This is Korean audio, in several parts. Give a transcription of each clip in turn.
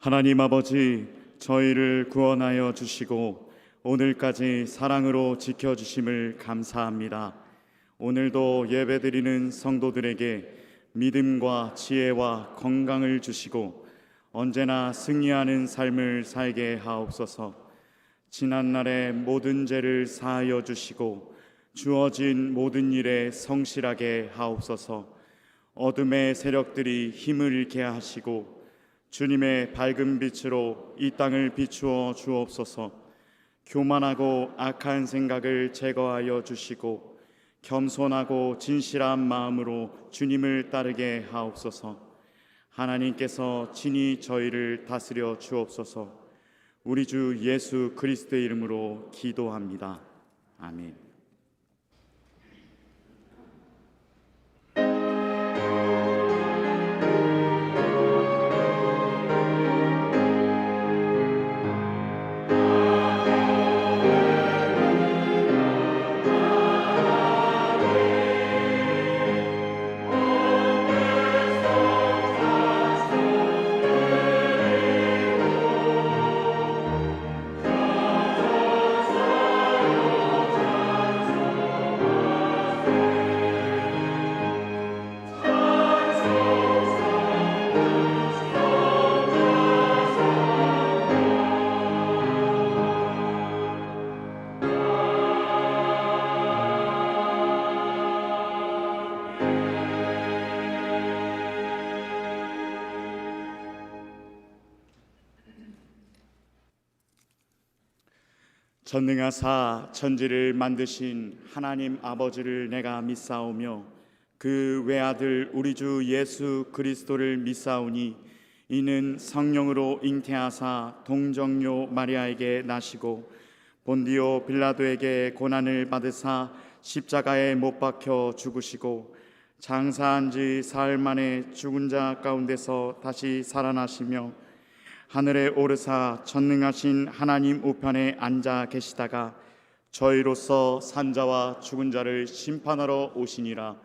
하나님 아버지, 저희를 구원하여 주시고 오늘까지 사랑으로 지켜주심을 감사합니다. 오늘도 예배드리는 성도들에게 믿음과 지혜와 건강을 주시고 언제나 승리하는 삶을 살게 하옵소서. 지난날의 모든 죄를 사하여 주시고 주어진 모든 일에 성실하게 하옵소서. 어둠의 세력들이 힘을 잃게 하시고 주님의 밝은 빛으로 이 땅을 비추어 주옵소서. 교만하고 악한 생각을 제거하여 주시고 겸손하고 진실한 마음으로 주님을 따르게 하옵소서. 하나님께서 친히 저희를 다스려 주옵소서. 우리 주 예수 그리스도의 이름으로 기도합니다. 아멘. 전능하사 천지를 만드신 하나님 아버지를 내가 믿사오며 그 외아들 우리 주 예수 그리스도를 믿사오니 이는 성령으로 잉태하사 동정녀 마리아에게 나시고 본디오 빌라도에게 고난을 받으사 십자가에 못 박혀 죽으시고 장사한 지 사흘 만에 죽은 자 가운데서 다시 살아나시며 하늘에 오르사 전능하신 하나님 우편에 앉아 계시다가 저희로서 산자와 죽은 자를 심판하러 오시니라.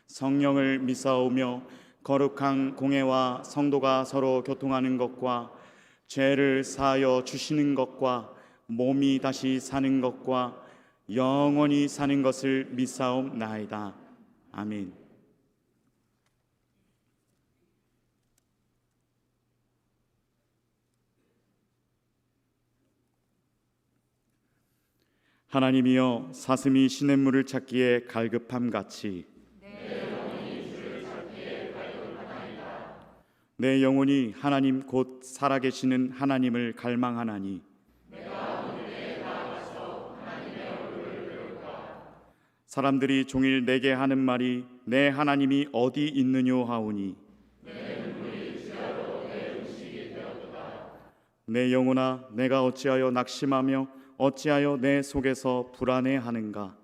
성령을 믿사오며 거룩한 공회와 성도가 서로 교통하는 것과 죄를 사하여 주시는 것과 몸이 다시 사는 것과 영원히 사는 것을 믿사옵나이다. 아멘. 하나님이여, 사슴이 시냇물을 찾기에 갈급함같이 내 영혼이 하나님 곧 살아계시는 하나님을 갈망하나니 사람들이 종일 내게 하는 말이 내 하나님이 어디 있느뇨 하오니 내 영혼아, 내가 어찌하여 낙심하며 어찌하여 내 속에서 불안해하는가?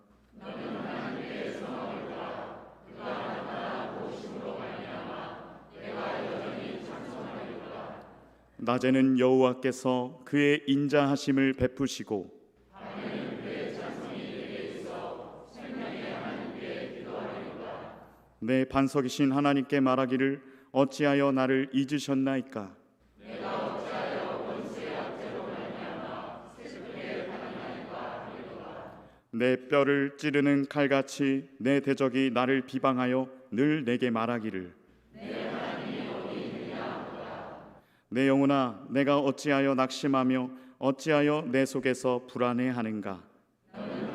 낮에는 여호와께서 그의 인자하심을 베푸시고 내 반석이신 하나님께 말하기를 어찌하여 나를 잊으셨나이까? 내 뼈를 찌르는 칼같이 내 대적이 나를 비방하여 늘 내게 말하기를 내 영혼아, 내가 어찌하여 낙심하며 어찌하여 내 속에서 불안해하는가? 아멘.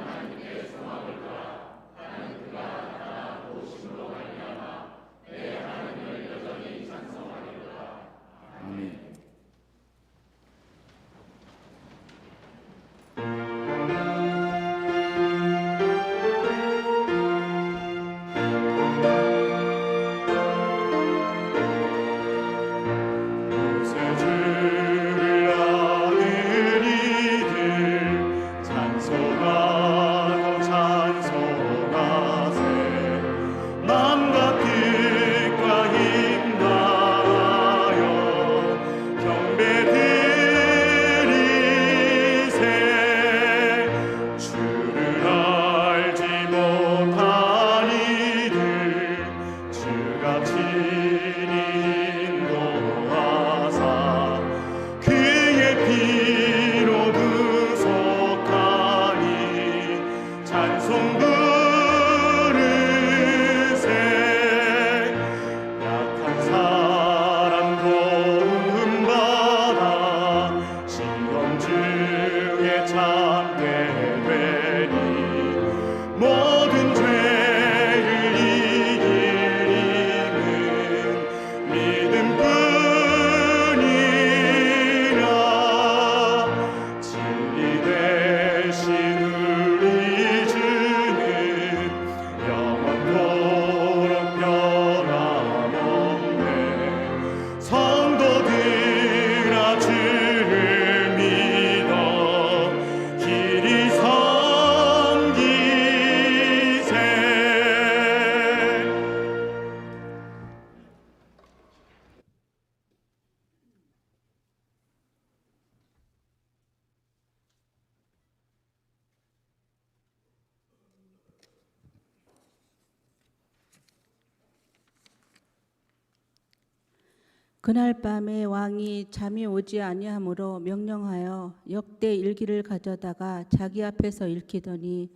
그날 밤에 왕이 잠이 오지 아니하므로 명령하여 역대 일기를 가져다가 자기 앞에서 읽히더니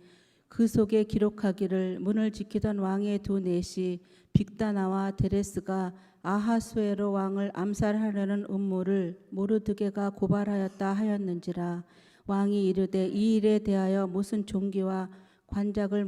그 속에 기록하기를 문을 지키던 왕의 두 넷이 빅다나와 데레스가 아하수에로 왕을 암살하려는 음모를 모르드게가 고발하였다 하였는지라. 왕이 이르되 이 일에 대하여 무슨 종기와 관작을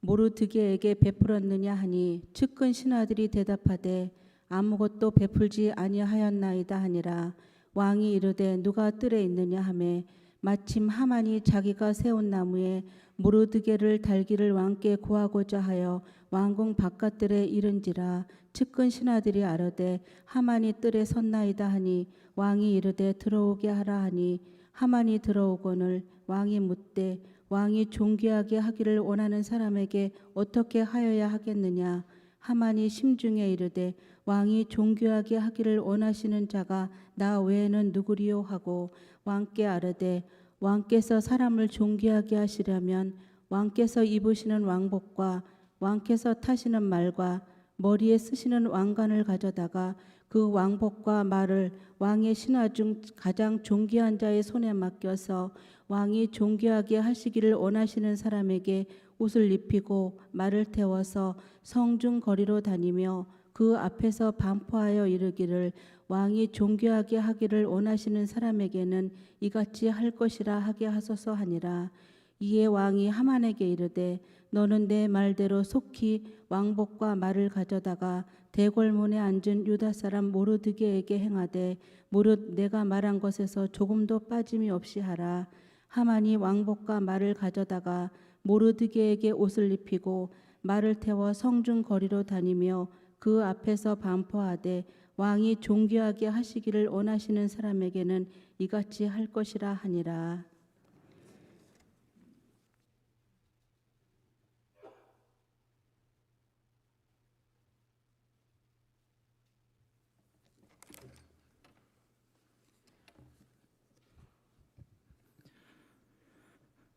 모르드게에게 베풀었느냐 하니 측근 신하들이 대답하되 아무것도 베풀지 아니하였나이다 하니라. 왕이 이르되 누가 뜰에 있느냐 하매 마침 하만이 자기가 세운 나무에 모르드게를 달기를 왕께 구하고자 하여 왕궁 바깥들에 이른지라. 측근 신하들이 아뢰되 하만이 뜰에 섰나이다 하니 왕이 이르되 들어오게 하라 하니 하만이 들어오거늘 왕이 묻되 왕이 존귀하게 하기를 원하는 사람에게 어떻게 하여야 하겠느냐. 하만이 심중에 이르되 왕이 존귀하게 하기를 원하시는 자가 나 외에는 누구리요 하고 왕께 아뢰되 왕께서 사람을 존귀하게 하시려면 왕께서 입으시는 왕복과 왕께서 타시는 말과 머리에 쓰시는 왕관을 가져다가 그 왕복과 말을 왕의 신하 중 가장 존귀한 자의 손에 맡겨서 왕이 존귀하게 하시기를 원하시는 사람에게 옷을 입히고 말을 태워서 성중 거리로 다니며 그 앞에서 반포하여 이르기를 왕이 존귀하게 하기를 원하시는 사람에게는 이같이 할 것이라 하게 하소서 하니라. 이에 왕이 하만에게 이르되 너는 내 말대로 속히 왕복과 말을 가져다가 대궐문에 앉은 유다 사람 모르드게에게 행하되 무릇 내가 말한 것에서 조금도 빠짐이 없이 하라. 하만이 왕복과 말을 가져다가 모르드게에게 옷을 입히고 말을 태워 성중 거리로 다니며 그 앞에서 반포하되 왕이 존귀하게 하시기를 원하시는 사람에게는 이같이 할 것이라 하니라.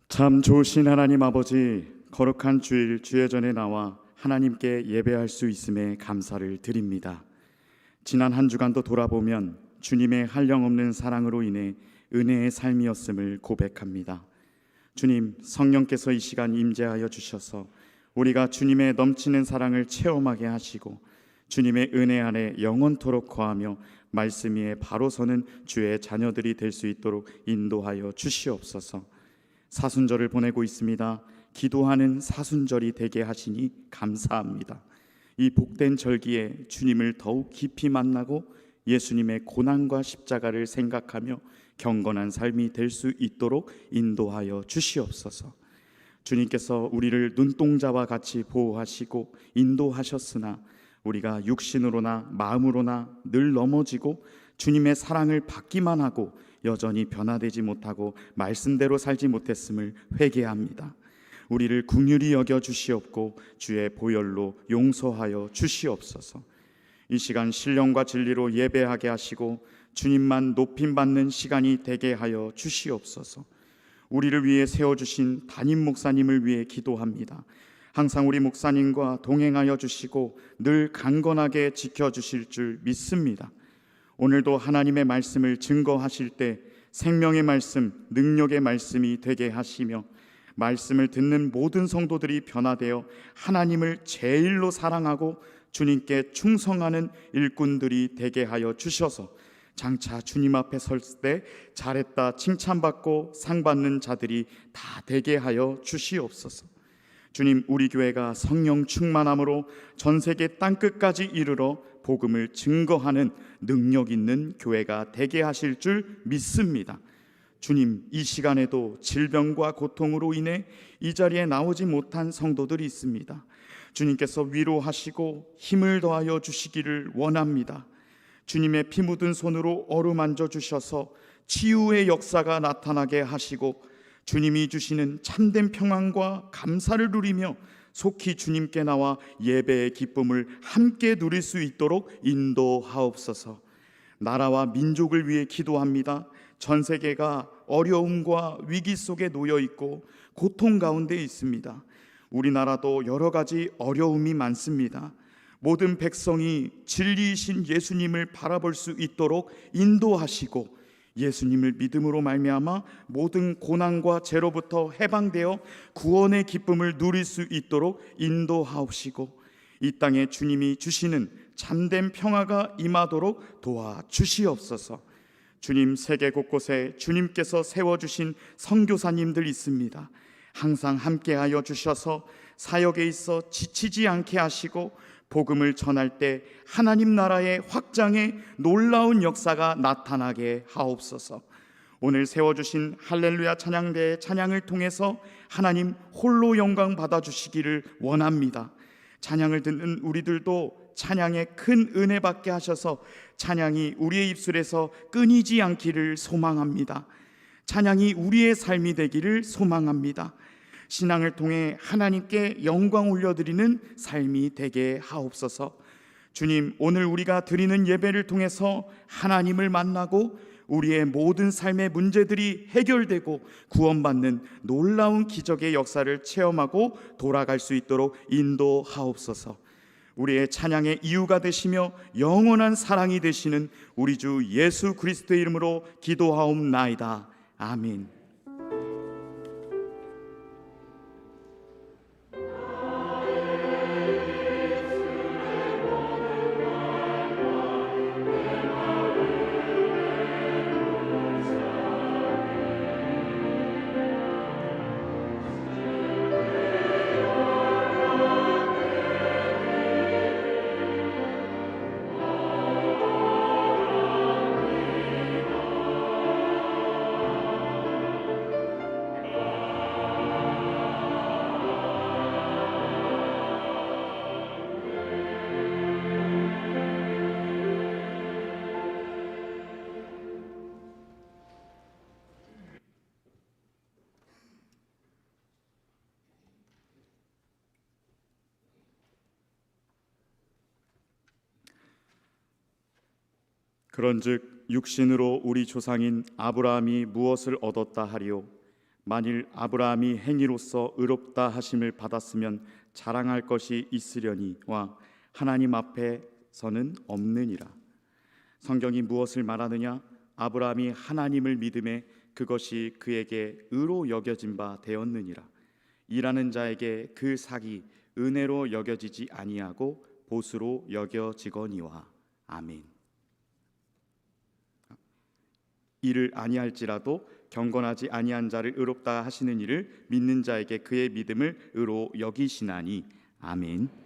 참 좋으신 하나님 아버지, 거룩한 주일 주의 전에 나와 하나님께 예배할 수 있음에 감사를 드립니다. 지난 한 주간도 돌아보면 주님의 한량없는 사랑으로 인해 은혜의 삶이었음을 고백합니다. 주님, 성령께서 이 시간 임재하여 주셔서 우리가 주님의 넘치는 사랑을 체험하게 하시고 주님의 은혜 안에 영원토록 거하며 말씀 위에 바로 서는 주의 자녀들이 될 수 있도록 인도하여 주시옵소서. 사순절을 보내고 있습니다. 기도하는 사순절이 되게 하시니 감사합니다. 이 복된 절기에 주님을 더욱 깊이 만나고 예수님의 고난과 십자가를 생각하며 경건한 삶이 될 수 있도록 인도하여 주시옵소서. 주님께서 우리를 눈동자와 같이 보호하시고 인도하셨으나 우리가 육신으로나 마음으로나 늘 넘어지고 주님의 사랑을 받기만 하고 여전히 변화되지 못하고 말씀대로 살지 못했음을 회개합니다. 우리를 긍휼히 여겨 주시옵고 주의 보혈로 용서하여 주시옵소서. 이 시간 신령과 진리로 예배하게 하시고 주님만 높임받는 시간이 되게 하여 주시옵소서. 우리를 위해 세워주신 담임 목사님을 위해 기도합니다. 항상 우리 목사님과 동행하여 주시고 늘 강건하게 지켜주실 줄 믿습니다. 오늘도 하나님의 말씀을 증거하실 때 생명의 말씀, 능력의 말씀이 되게 하시며 말씀을 듣는 모든 성도들이 변화되어 하나님을 제일로 사랑하고 주님께 충성하는 일꾼들이 되게 하여 주셔서 장차 주님 앞에 설 때 잘했다 칭찬받고 상 받는 자들이 다 되게 하여 주시옵소서. 주님, 우리 교회가 성령 충만함으로 전 세계 땅끝까지 이르러 복음을 증거하는 능력 있는 교회가 되게 하실 줄 믿습니다. 주님, 이 시간에도 질병과 고통으로 인해 이 자리에 나오지 못한 성도들이 있습니다. 주님께서 위로하시고 힘을 더하여 주시기를 원합니다. 주님의 피 묻은 손으로 어루만져 주셔서 치유의 역사가 나타나게 하시고 주님이 주시는 참된 평안과 감사를 누리며 속히 주님께 나와 예배의 기쁨을 함께 누릴 수 있도록 인도하옵소서. 나라와 민족을 위해 기도합니다. 전 세계가 어려움과 위기 속에 놓여 있고 고통 가운데 있습니다. 우리나라도 여러 가지 어려움이 많습니다. 모든 백성이 진리이신 예수님을 바라볼 수 있도록 인도하시고 예수님을 믿음으로 말미암아 모든 고난과 죄로부터 해방되어 구원의 기쁨을 누릴 수 있도록 인도하옵시고 이 땅에 주님이 주시는 참된 평화가 임하도록 도와주시옵소서. 주님, 세계 곳곳에 주님께서 세워주신 선교사님들 있습니다. 항상 함께하여 주셔서 사역에 있어 지치지 않게 하시고 복음을 전할 때 하나님 나라의 확장의 놀라운 역사가 나타나게 하옵소서. 오늘 세워주신 할렐루야 찬양대의 찬양을 통해서 하나님 홀로 영광 받아주시기를 원합니다. 찬양을 듣는 우리들도 찬양에 큰 은혜 받게 하셔서 찬양이 우리의 입술에서 끊이지 않기를 소망합니다. 찬양이 우리의 삶이 되기를 소망합니다. 신앙을 통해 하나님께 영광 올려드리는 삶이 되게 하옵소서. 주님, 오늘 우리가 드리는 예배를 통해서 하나님을 만나고 우리의 모든 삶의 문제들이 해결되고 구원받는 놀라운 기적의 역사를 체험하고 돌아갈 수 있도록 인도하옵소서. 우리의 찬양의 이유가 되시며 영원한 사랑이 되시는 우리 주 예수 그리스도의 이름으로 기도하옵나이다. 아멘. 그런즉 육신으로 우리 조상인 아브라함이 무엇을 얻었다 하리요? 만일 아브라함이 행위로서 의롭다 하심을 받았으면 자랑할 것이 있으려니와 하나님 앞에서는 없느니라. 성경이 무엇을 말하느냐? 아브라함이 하나님을 믿음에 그것이 그에게 의로 여겨진 바 되었느니라. 일하는 자에게 그 삭이 은혜로 여겨지지 아니하고 보수로 여겨지거니와. 아멘. 이를 아니할지라도 경건하지 아니한 자를 의롭다 하시는 이를 믿는 자에게 그의 믿음을 의로 여기시나니. 아멘.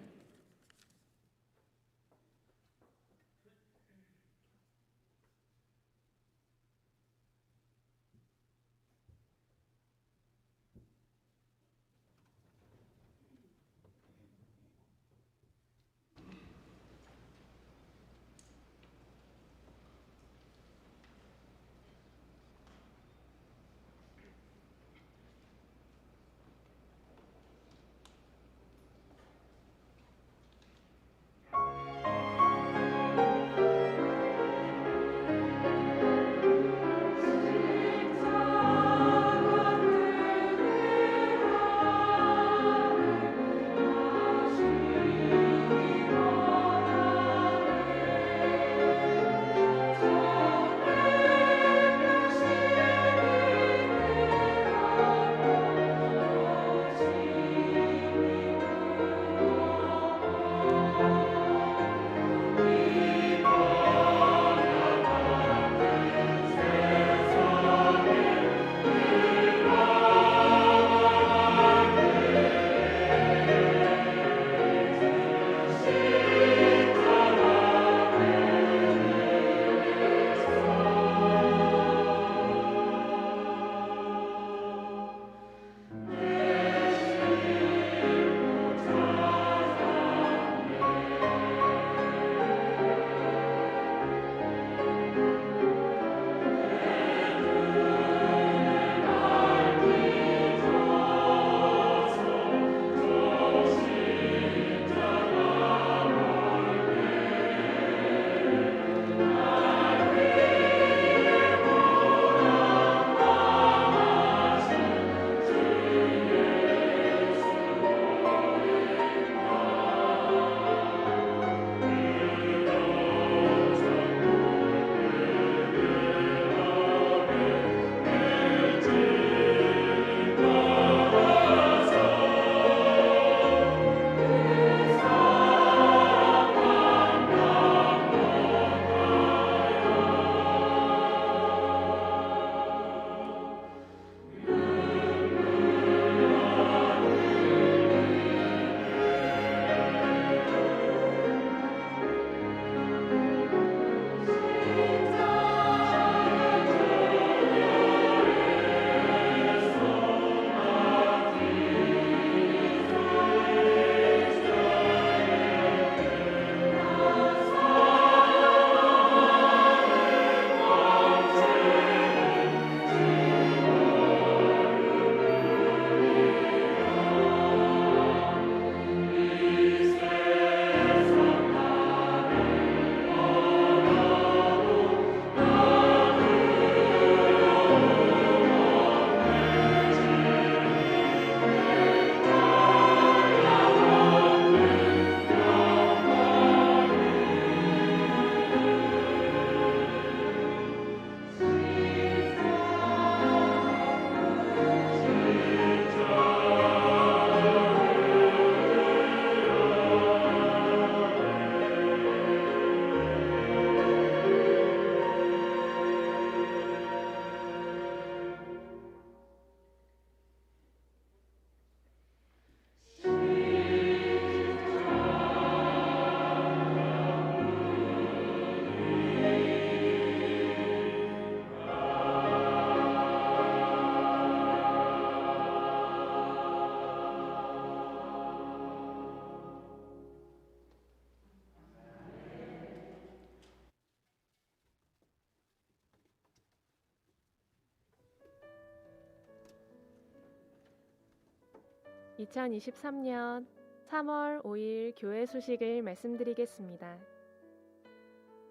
2023년 3월 5일 교회 소식을 말씀드리겠습니다.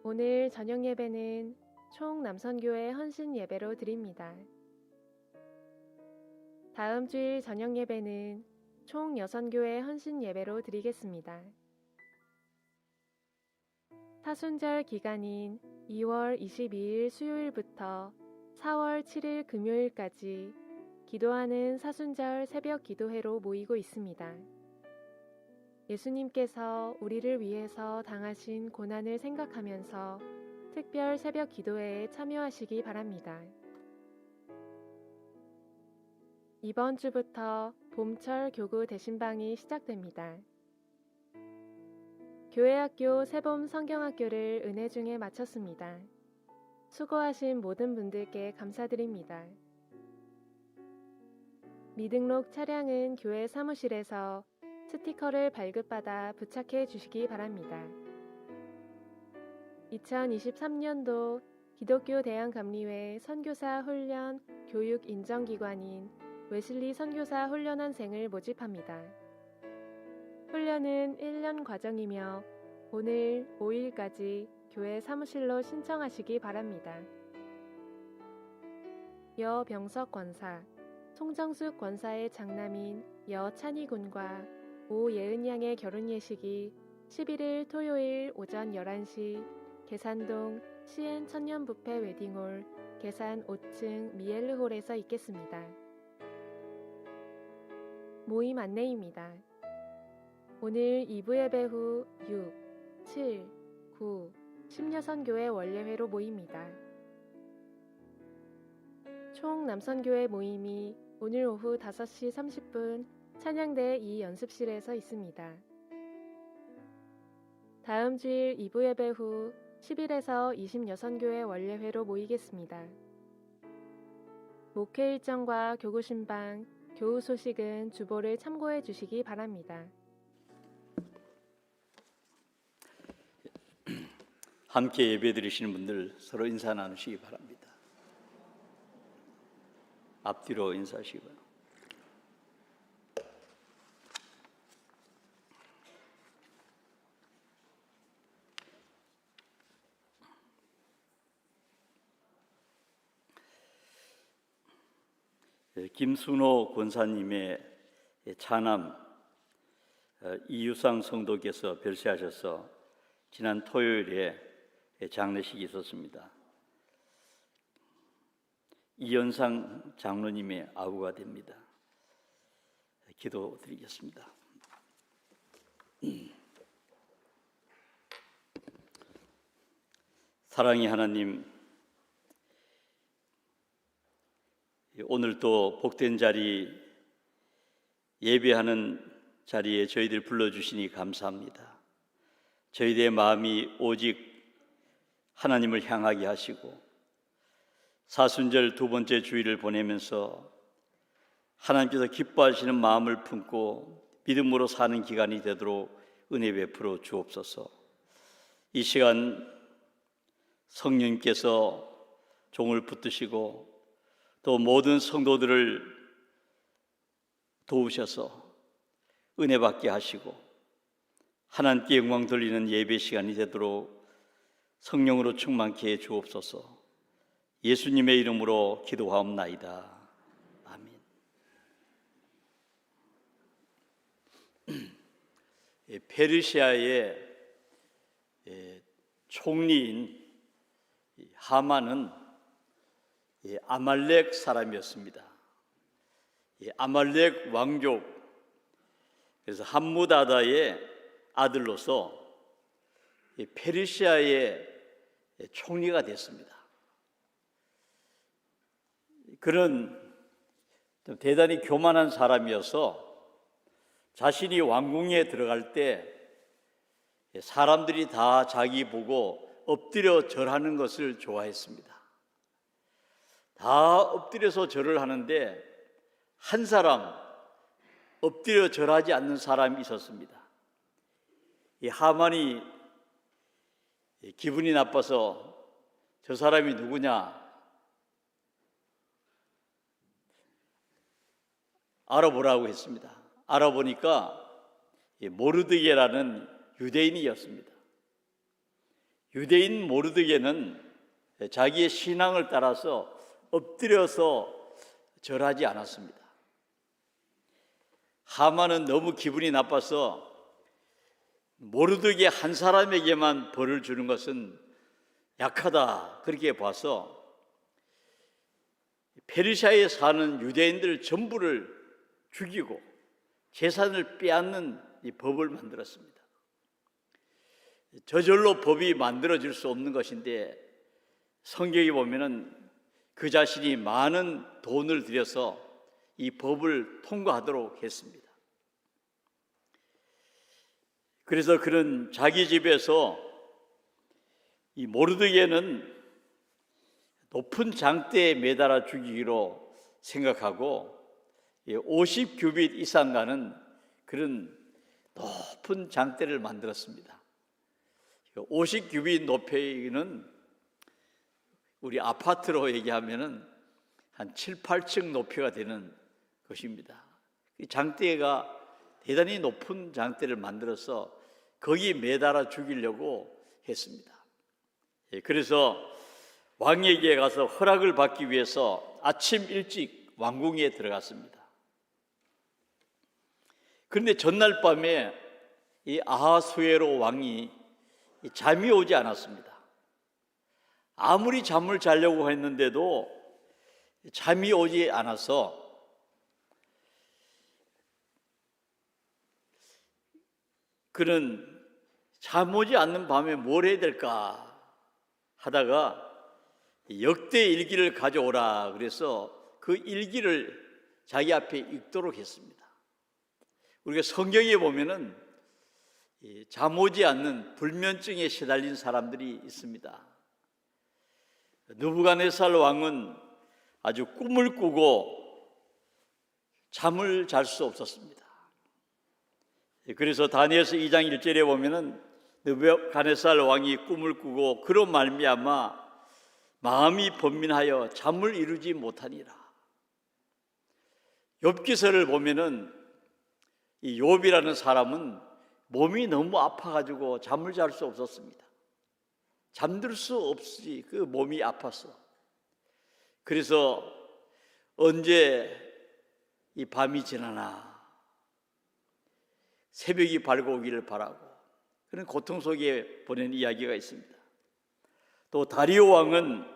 오늘 저녁 예배는 총남선교회 헌신 예배로 드립니다. 다음 주일 저녁 예배는 총여선교회 헌신 예배로 드리겠습니다. 사순절 기간인 2월 22일 수요일부터 4월 7일 금요일까지 기도하는 사순절 새벽 기도회로 모이고 있습니다. 예수님께서 우리를 위해서 당하신 고난을 생각하면서 특별 새벽 기도회에 참여하시기 바랍니다. 이번 주부터 봄철 교구 대신방이 시작됩니다. 교회학교 새봄 성경학교를 은혜 중에 마쳤습니다. 수고하신 모든 분들께 감사드립니다. 미등록 차량은 교회 사무실에서 스티커를 발급받아 부착해 주시기 바랍니다. 2023년도 기독교 대한감리회 선교사 훈련 교육 인정기관인 웨슬리 선교사 훈련원생을 모집합니다. 훈련은 1년 과정이며 오늘 5일까지 교회 사무실로 신청하시기 바랍니다. 여병석 권사, 송정숙 권사의 장남인 여찬희 군과 오예은 양의 결혼 예식이 11일 토요일 오전 11시 계산동 CN 천년뷔페 웨딩홀 계산 5층 미엘르홀에서 있겠습니다. 모임 안내입니다. 오늘 2부 예배 후 6, 7, 9, 10여선교회 원례회로 모입니다. 총 남선교회 모임이 오늘 오후 5시 30분 찬양대 2 연습실에서 있습니다. 다음 주일 2부 예배 후 10일에서 20여선교회 원례회로 모이겠습니다. 목회 일정과 교구 신방, 교우 소식은 주보를 참고해 주시기 바랍니다. 함께 예배드리시는 분들 서로 인사 나누시기 바랍니다. 앞뒤로 인사하시기 바랍니다. 김순호 권사님의 차남 이유상 성도께서 별세하셔서 지난 토요일에 장례식이 있었습니다. 이연상 장로님의 아우가 됩니다. 기도드리겠습니다. 사랑의 하나님, 오늘 또 복된 자리 예배하는 자리에 저희들 불러주시니 감사합니다. 저희들의 마음이 오직 하나님을 향하게 하시고 사순절 두 번째 주일을 보내면서 하나님께서 기뻐하시는 마음을 품고 믿음으로 사는 기간이 되도록 은혜 베풀어 주옵소서. 이 시간 성령님께서 종을 붙드시고 또 모든 성도들을 도우셔서 은혜 받게 하시고 하나님께 영광 돌리는 예배 시간이 되도록 성령으로 충만케 해 주옵소서. 예수님의 이름으로 기도하옵나이다. 아멘. 페르시아의 총리인 하만은 아말렉 사람이었습니다. 아말렉 왕족, 그래서 함무다다의 아들로서 페르시아의 총리가 됐습니다. 그는 좀 대단히 교만한 사람이어서 자신이 왕궁에 들어갈 때 사람들이 다 자기 보고 엎드려 절하는 것을 좋아했습니다. 다 엎드려서 절을 하는데 한 사람 엎드려 절하지 않는 사람이 있었습니다. 이 하만이 기분이 나빠서 저 사람이 누구냐 알아보라고 했습니다. 알아보니까 이 모르드게라는 유대인이었습니다. 유대인 모르드게는 자기의 신앙을 따라서 엎드려서 절하지 않았습니다. 하만은 너무 기분이 나빠서 모르드게 한 사람에게만 벌을 주는 것은 약하다 그렇게 봐서 페르시아에 사는 유대인들 전부를 죽이고 재산을 빼앗는 이 법을 만들었습니다. 저절로 법이 만들어질 수 없는 것인데 성경에 보면은 그 자신이 많은 돈을 들여서 이 법을 통과하도록 했습니다. 그래서 그는 자기 집에서 이 모르드게는 높은 장대에 매달아 죽이기로 생각하고 50규빗 이상 가는 그런 높은 장대를 만들었습니다. 50규빗 높이는 우리 아파트로 얘기하면은 한 7, 8층 높이가 되는 것입니다. 이 장대가 대단히 높은 장대를 만들어서 거기 매달아 죽이려고 했습니다. 그래서 왕에게 가서 허락을 받기 위해서 아침 일찍 왕궁에 들어갔습니다. 그런데 전날 밤에 이 아하수에로 왕이 잠이 오지 않았습니다. 아무리 잠을 자려고 했는데도 잠이 오지 않아서 그는 잠 오지 않는 밤에 뭘 해야 될까 하다가 역대 일기를 가져오라 그래서 그 일기를 자기 앞에 읽도록 했습니다. 우리가 성경에 보면은 잠 오지 않는 불면증에 시달린 사람들이 있습니다. 느부갓네살 왕은 아주 꿈을 꾸고 잠을 잘 수 없었습니다. 그래서 다니엘서 2장 1절에 보면은 느부갓네살 왕이 꿈을 꾸고 그로 말미암아 마음이 번민하여 잠을 이루지 못하니라. 욥기서를 보면은 이 욥이라는 사람은 몸이 너무 아파가지고 잠을 잘 수 없었습니다. 잠들 수 없이 그 몸이 아파서. 그래서 언제 이 밤이 지나나 새벽이 밝아오기를 바라고 그런 고통 속에 보낸 이야기가 있습니다. 또 다리오 왕은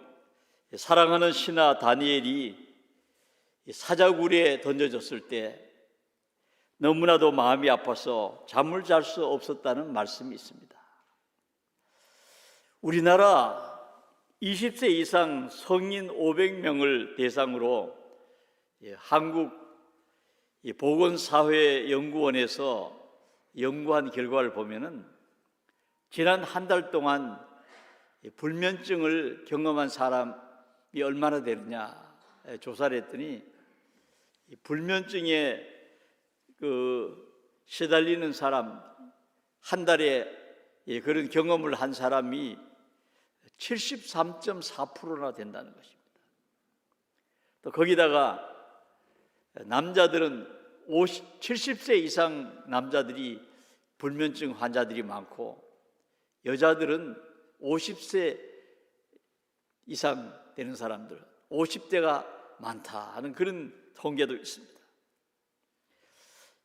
사랑하는 신하 다니엘이 사자굴에 던져졌을 때 너무나도 마음이 아파서 잠을 잘 수 없었다는 말씀이 있습니다. 우리나라 20세 이상 성인 500명을 대상으로 한국 보건사회연구원에서 연구한 결과를 보면은 지난 한 달 동안 불면증을 경험한 사람이 얼마나 되느냐 조사를 했더니 불면증에 시달리는 사람 한 달에 그런 경험을 한 사람이 73.4%나 된다는 것입니다. 또 거기다가 남자들은 70세 이상 남자들이 불면증 환자들이 많고 여자들은 50세 이상 되는 사람들 50대가 많다 하는 그런 통계도 있습니다.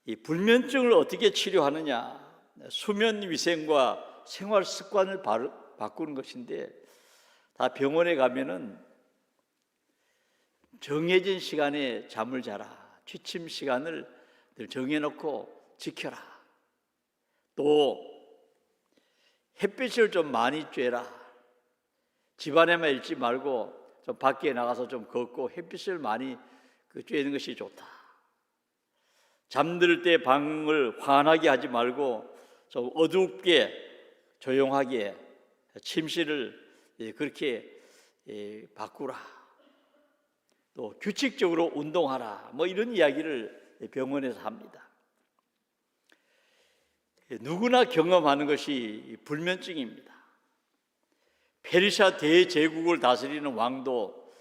이 불면증을 어떻게 치료하느냐? 수면 위생과 생활 습관을 바꾸는 것인데 다 병원에 가면은 정해진 시간에 잠을 자라. 취침 시간을 늘 정해놓고 지켜라. 또 햇빛을 좀 많이 쬐라. 집안에만 있지 말고 좀 밖에 나가서 좀 걷고 햇빛을 많이 쬐는 것이 좋다. 잠들 때 방을 환하게 하지 말고 좀 어둡게 조용하게 침실을 그렇게 바꾸라. 또 규칙적으로 운동하라. 뭐 이런 이야기를 병원에서 합니다. 누구나 경험하는 것이 불면증입니다. 페르시아 대제국을 다스리는 왕도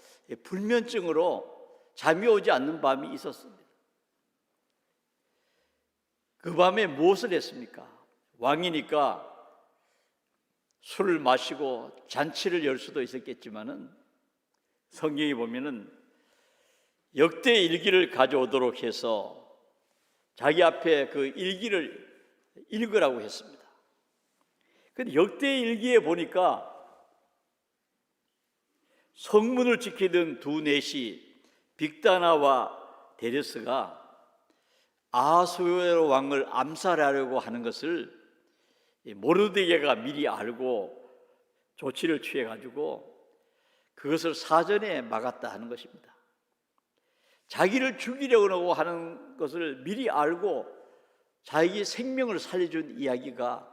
불면증으로 잠이 오지 않는 밤이 있었습니다. 그 밤에 무엇을 했습니까? 왕이니까 술을 마시고 잔치를 열 수도 있었겠지만은 성경에 보면은 역대 일기를 가져오도록 해서 자기 앞에 그 일기를 읽으라고 했습니다. 근데 역대 일기에 보니까 성문을 지키던 두 넷이 빅다나와 데레스가 아하수에로 왕을 암살하려고 하는 것을 모르드게가 미리 알고 조치를 취해 가지고 그것을 사전에 막았다 하는 것입니다. 자기를 죽이려고 하는 것을 미리 알고 자기 생명을 살려준 이야기가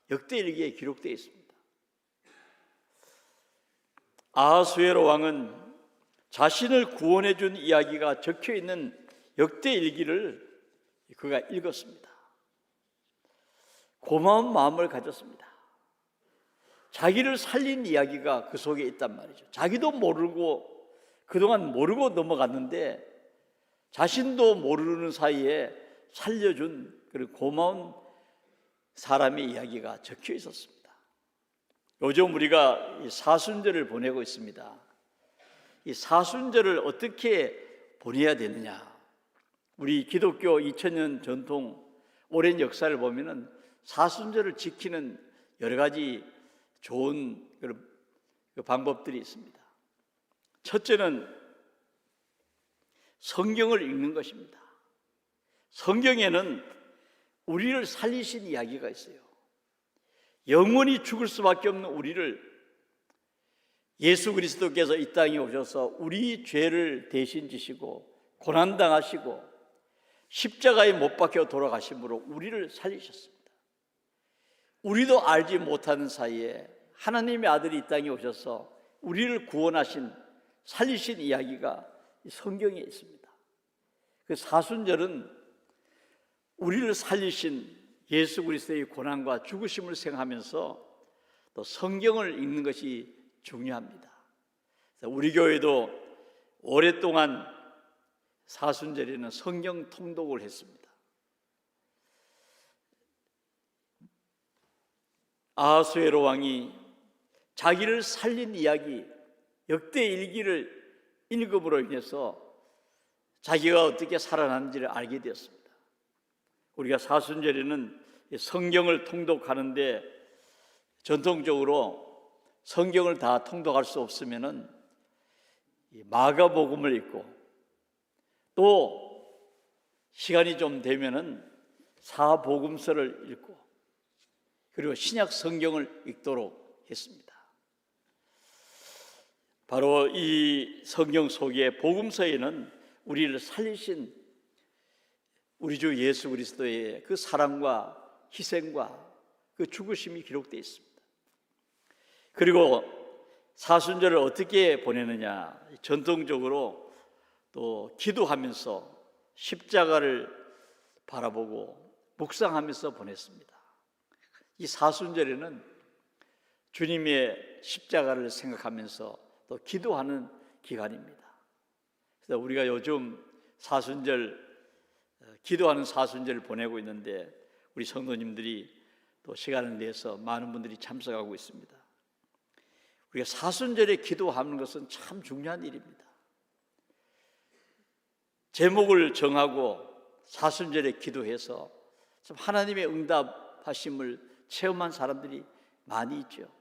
역대일기에 기록되어 있습니다. 아하수에로 왕은 자신을 구원해 준 이야기가 적혀 있는 역대일기를 그가 읽었습니다. 고마운 마음을 가졌습니다. 자기를 살린 이야기가 그 속에 있단 말이죠. 자기도 모르고 그동안 모르고 넘어갔는데 자신도 모르는 사이에 살려준 그런 고마운 사람의 이야기가 적혀 있었습니다. 요즘 우리가 이 사순절을 보내고 있습니다. 이 사순절을 어떻게 보내야 되느냐? 우리 기독교 2000년 전통 오랜 역사를 보면은 사순절을 지키는 여러 가지 좋은 그런 방법들이 있습니다. 첫째는 성경을 읽는 것입니다. 성경에는 우리를 살리신 이야기가 있어요. 영원히 죽을 수밖에 없는 우리를 예수 그리스도께서 이 땅에 오셔서 우리 죄를 대신 지시고 고난당하시고 십자가에 못 박혀 돌아가심으로 우리를 살리셨습니다. 우리도 알지 못하는 사이에 하나님의 아들이 이 땅에 오셔서 우리를 구원하신 살리신 이야기가 성경에 있습니다. 그 사순절은 우리를 살리신 예수 그리스도의 고난과 죽으심을 생각하면서 또 성경을 읽는 것이 중요합니다. 우리 교회도 오랫동안 사순절에는 성경 통독을 했습니다. 아하수에로 왕이 자기를 살린 이야기 역대 일기를 읽음으로 인해서 자기가 어떻게 살아났는지를 알게 되었습니다. 우리가 사순절에는 성경을 통독하는데 전통적으로 성경을 다 통독할 수 없으면은 마가복음을 읽고 또 시간이 좀 되면은 사복음서를 읽고 그리고 신약 성경을 읽도록 했습니다. 바로 이 성경 속에 복음서에는 우리를 살리신 우리 주 예수 그리스도의 그 사랑과 희생과 그 죽으심이 기록되어 있습니다. 그리고 사순절을 어떻게 보내느냐? 전통적으로 또 기도하면서 십자가를 바라보고 묵상하면서 보냈습니다. 이 사순절에는 주님의 십자가를 생각하면서 또 기도하는 기간입니다. 그래서 우리가 요즘 사순절 기도하는 사순절을 보내고 있는데 우리 성도님들이 또 시간을 내서 많은 분들이 참석하고 있습니다. 우리가 사순절에 기도하는 것은 참 중요한 일입니다. 제목을 정하고 사순절에 기도해서 참 하나님의 응답하심을 체험한 사람들이 많이 있죠.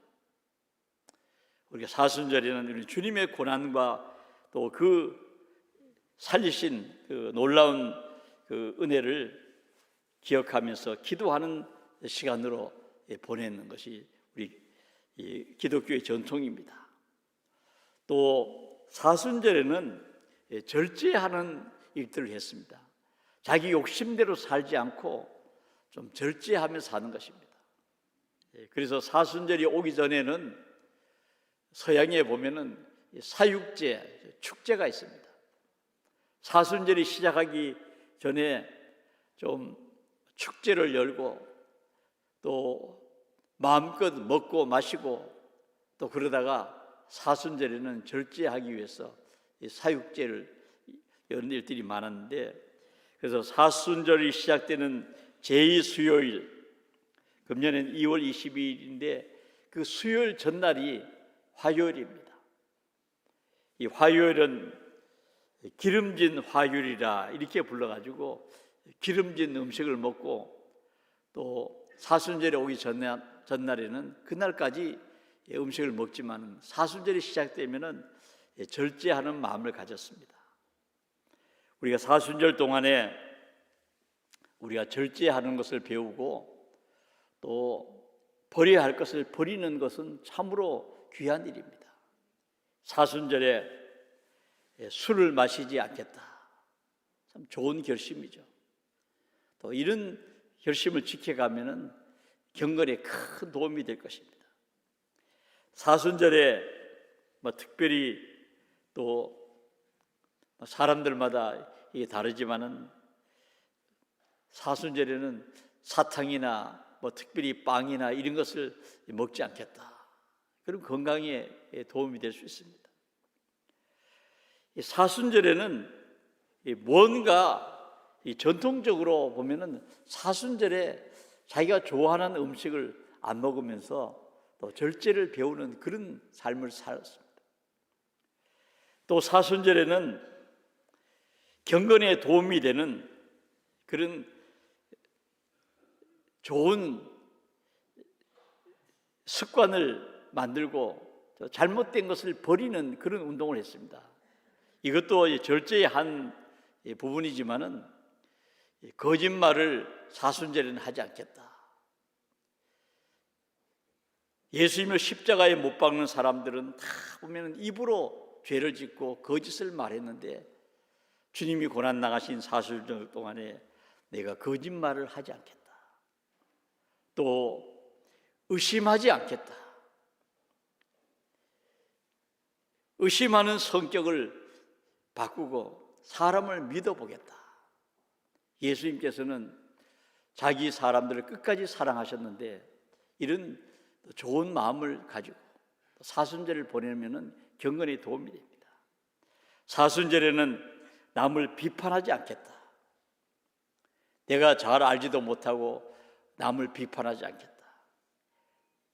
우리가 사순절에는 우리 주님의 고난과 또 그 살리신 그 놀라운 그 은혜를 기억하면서 기도하는 시간으로 보내는 것이 우리 기독교의 전통입니다. 또 사순절에는 절제하는 일들을 했습니다. 자기 욕심대로 살지 않고 좀 절제하며 사는 것입니다. 그래서 사순절이 오기 전에는 서양에 보면은 사육제, 축제가 있습니다. 사순절이 시작하기 전에 좀 축제를 열고 또 마음껏 먹고 마시고 또 그러다가 사순절에는 절제하기 위해서 사육제를 여는 일들이 많았는데 그래서 사순절이 시작되는 제2 수요일, 금년엔 2월 22일인데 그 수요일 전날이 화요일입니다. 이 화요일은 기름진 화요일이라 이렇게 불러가지고 기름진 음식을 먹고 또 사순절에 오기 전날에는 그날까지 음식을 먹지만 사순절이 시작되면은 절제하는 마음을 가졌습니다. 우리가 사순절 동안에 우리가 절제하는 것을 배우고 또 버려야 할 것을 버리는 것은 참으로 귀한 일입니다. 사순절에 술을 마시지 않겠다. 참 좋은 결심이죠. 또 이런 결심을 지켜가면은 경건에 큰 도움이 될 것입니다. 사순절에 특별히 또 사람들마다 이게 다르지만은 사순절에는 사탕이나 특별히 빵이나 이런 것을 먹지 않겠다. 그럼 건강에 도움이 될 수 있습니다. 사순절에는 뭔가 전통적으로 보면은 사순절에 자기가 좋아하는 음식을 안 먹으면서 또 절제를 배우는 그런 삶을 살았습니다. 또 사순절에는 경건에 도움이 되는 그런 좋은 습관을 만들고 잘못된 것을 버리는 그런 운동을 했습니다. 이것도 절제의 한 부분이지만은 거짓말을 사순절에는 하지 않겠다. 예수님을 십자가에 못 박는 사람들은 다 보면 입으로 죄를 짓고 거짓을 말했는데 주님이 고난 나가신 사순절 동안에 내가 거짓말을 하지 않겠다. 또 의심하지 않겠다. 의심하는 성격을 바꾸고 사람을 믿어보겠다. 예수님께서는 자기 사람들을 끝까지 사랑하셨는데 이런 좋은 마음을 가지고 사순절을 보내면 경건에 도움이 됩니다. 사순절에는 남을 비판하지 않겠다. 내가 잘 알지도 못하고 남을 비판하지 않겠다.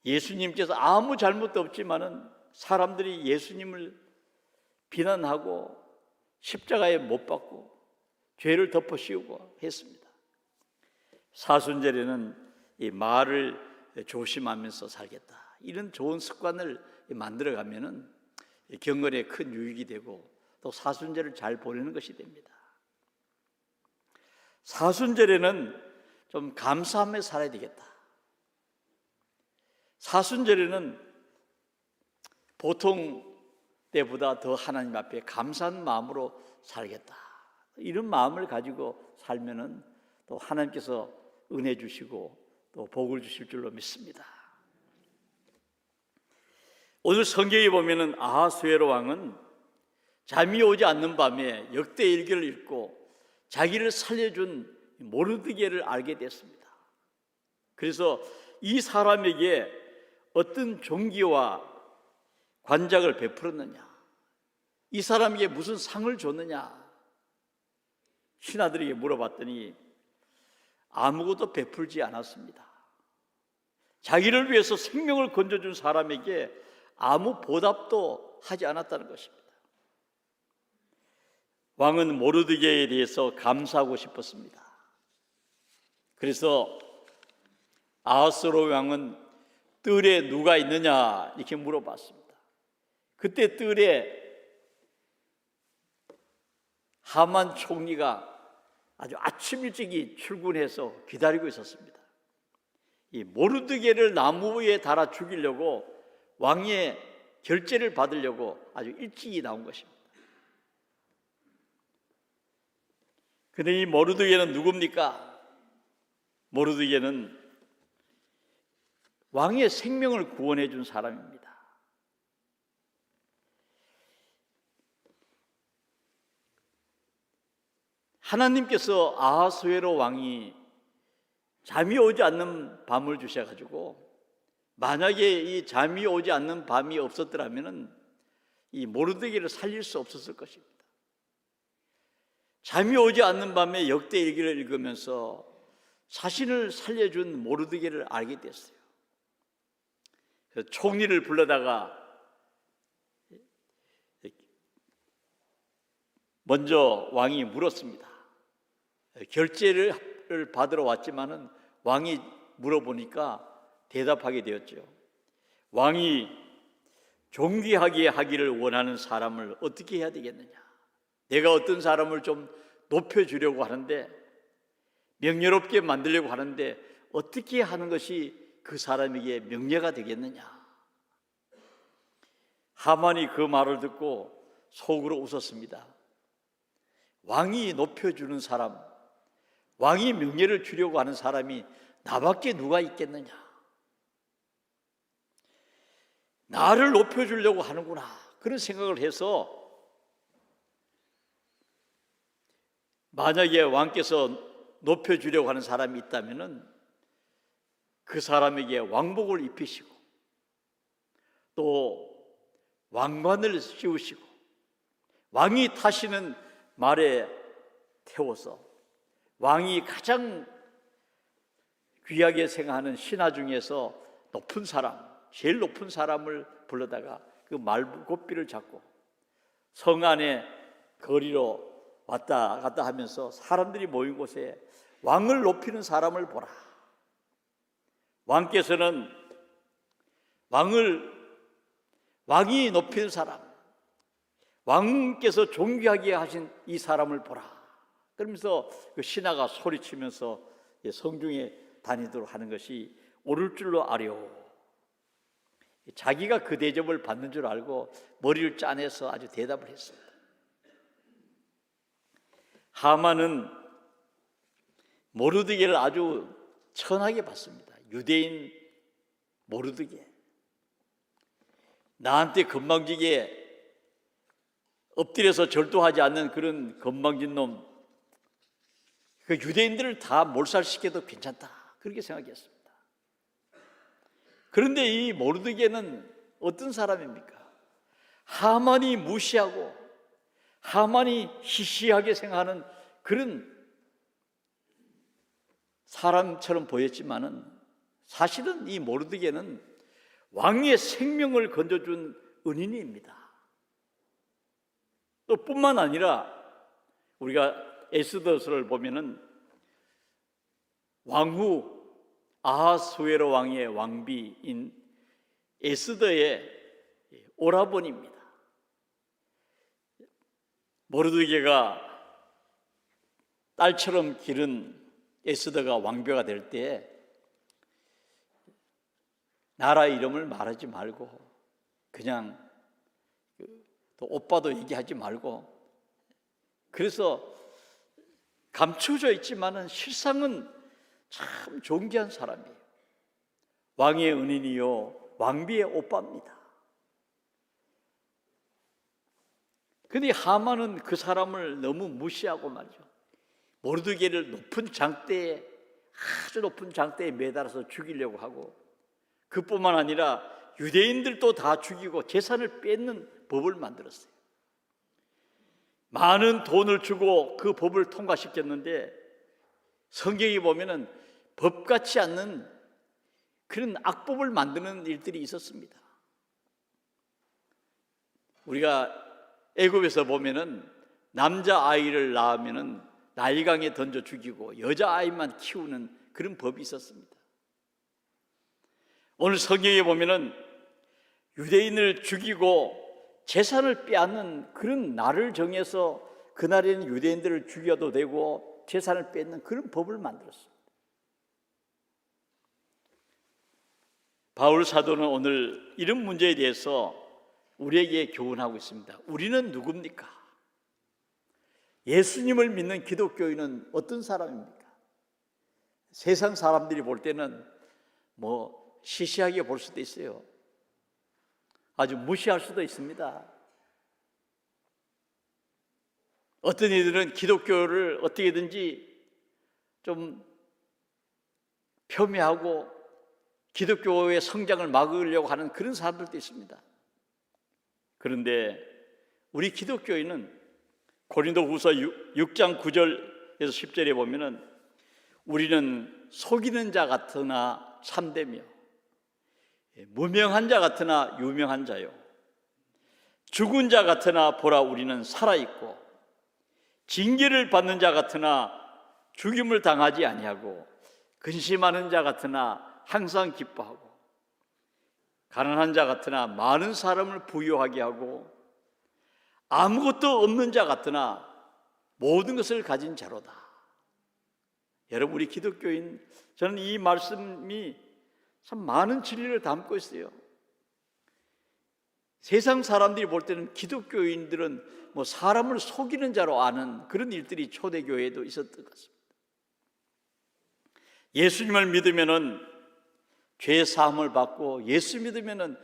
예수님께서 아무 잘못도 없지만은 사람들이 예수님을 비난하고 십자가에 못 박고 죄를 덮어 씌우고 했습니다. 사순절에는 이 말을 조심하면서 살겠다. 이런 좋은 습관을 만들어가면은 경건에 큰 유익이 되고 또 사순절을 잘 보내는 것이 됩니다. 사순절에는 좀 감사하며 살아야 되겠다. 사순절에는 보통 때보다 더 하나님 앞에 감사한 마음으로 살겠다. 이런 마음을 가지고 살면은 또 하나님께서 은혜 주시고 또 복을 주실 줄로 믿습니다. 오늘 성경에 보면은 아하수에로 왕은 잠이 오지 않는 밤에 역대일기를 읽고 자기를 살려준 모르드게를 알게 됐습니다. 그래서 이 사람에게 어떤 존귀와 관작을 베풀었느냐, 이 사람에게 무슨 상을 줬느냐, 신하들에게 물어봤더니 아무것도 베풀지 않았습니다. 자기를 위해서 생명을 건져준 사람에게 아무 보답도 하지 않았다는 것입니다. 왕은 모르드게에 대해서 감사하고 싶었습니다. 그래서 아하스로 왕은 뜰에 누가 있느냐 이렇게 물어봤습니다. 그때 뜰에 하만 총리가 아주 아침 일찍이 출근해서 기다리고 있었습니다. 이 모르드게를 나무 위에 달아 죽이려고 왕의 결제를 받으려고 아주 일찍이 나온 것입니다. 그런데 이 모르드게는 누굽니까? 모르드게는 왕의 생명을 구원해 준 사람입니다. 하나님께서 아하수에로 왕이 잠이 오지 않는 밤을 주셔가지고 만약에 이 잠이 오지 않는 밤이 없었더라면 이 모르드게를 살릴 수 없었을 것입니다. 잠이 오지 않는 밤에 역대일기를 읽으면서 자신을 살려준 모르드게를 알게 됐어요. 그래서 총리를 불러다가 먼저 왕이 물었습니다. 결제를 받으러 왔지만은 왕이 물어보니까 대답하게 되었죠. 왕이 존귀하게 하기를 원하는 사람을 어떻게 해야 되겠느냐? 내가 어떤 사람을 좀 높여주려고 하는데, 명예롭게 만들려고 하는데 어떻게 하는 것이 그 사람에게 명예가 되겠느냐? 하만이 그 말을 듣고 속으로 웃었습니다. 왕이 높여주는 사람, 왕이 명예를 주려고 하는 사람이 나밖에 누가 있겠느냐? 나를 높여주려고 하는구나, 그런 생각을 해서 만약에 왕께서 높여주려고 하는 사람이 있다면 그 사람에게 왕복을 입히시고 또 왕관을 씌우시고 왕이 타시는 말에 태워서 왕이 가장 귀하게 생각하는 신하 중에서 높은 사람, 제일 높은 사람을 불러다가 그 말고삐를 잡고 성 안에 거리로 왔다 갔다 하면서 사람들이 모인 곳에 왕을 높이는 사람을 보라. 왕께서는 왕이 높이는 사람, 왕께서 존귀하게 하신 이 사람을 보라. 그러면서 그 신하가 소리치면서 성중에 다니도록 하는 것이 옳을 줄로 아려. 자기가 그 대접을 받는 줄 알고 머리를 짜내서 아주 대답을 했습니다. 하만은 모르드게를 아주 천하게 봤습니다. 유대인 모르드게, 나한테 건방지게 엎드려서 절도하지 않는 그런 건방진 놈, 그 유대인들을 다 몰살시켜도 괜찮다, 그렇게 생각했습니다. 그런데 이 모르드게는 어떤 사람입니까? 하만이 무시하고 하만이 시시하게 생각하는 그런 사람처럼 보였지만은 사실은 이 모르드게는 왕의 생명을 건져준 은인입니다. 또 뿐만 아니라 우리가 에스더서를 보면은 왕후 아하수에로 왕의 왕비인 에스더의 오라버니입니다. 모르드게가 딸처럼 기른 에스더가 왕비가 될 때 나라 이름을 말하지 말고 그냥 또 오빠도 얘기하지 말고, 그래서 감춰져 있지만은 실상은 참 존귀한 사람이에요. 왕의 은인이요 왕비의 오빠입니다. 근데 하만은 그 사람을 너무 무시하고 말이죠. 모르드게를 아주 높은 장대에 매달아서 죽이려고 하고, 그뿐만 아니라 유대인들도 다 죽이고 재산을 뺏는 법을 만들었어요. 많은 돈을 주고 그 법을 통과시켰는데 성경에 보면은 법 같지 않는 그런 악법을 만드는 일들이 있었습니다. 우리가 애굽에서 보면은 남자 아이를 낳으면은 나일강에 던져 죽이고 여자 아이만 키우는 그런 법이 있었습니다. 오늘 성경에 보면은 유대인을 죽이고 재산을 빼앗는 그런 날을 정해서 그날에는 유대인들을 죽여도 되고 재산을 뺏는 그런 법을 만들었습니다. 바울 사도는 오늘 이런 문제에 대해서 우리에게 교훈하고 있습니다. 우리는 누굽니까? 예수님을 믿는 기독교인은 어떤 사람입니까? 세상 사람들이 볼 때는 시시하게 볼 수도 있어요. 아주 무시할 수도 있습니다. 어떤 이들은 기독교를 어떻게든지 좀 폄훼하고 기독교의 성장을 막으려고 하는 그런 사람들도 있습니다. 그런데 우리 기독교인은 고린도후서 6장 9절에서 10절에 보면은 우리는 속이는 자 같으나 참되며 무명한 자 같으나 유명한 자요, 죽은 자 같으나 보라 우리는 살아있고, 징계를 받는 자 같으나 죽임을 당하지 아니하고, 근심하는 자 같으나 항상 기뻐하고, 가난한 자 같으나 많은 사람을 부유하게 하고, 아무것도 없는 자 같으나 모든 것을 가진 자로다. 여러분, 우리 기독교인, 저는 이 말씀이 참 많은 진리를 담고 있어요. 세상 사람들이 볼 때는 기독교인들은 뭐 사람을 속이는 자로 아는 그런 일들이 초대교회에도 있었던 것 같습니다. 예수님을 믿으면은 죄 사함을 받고, 예수 믿으면은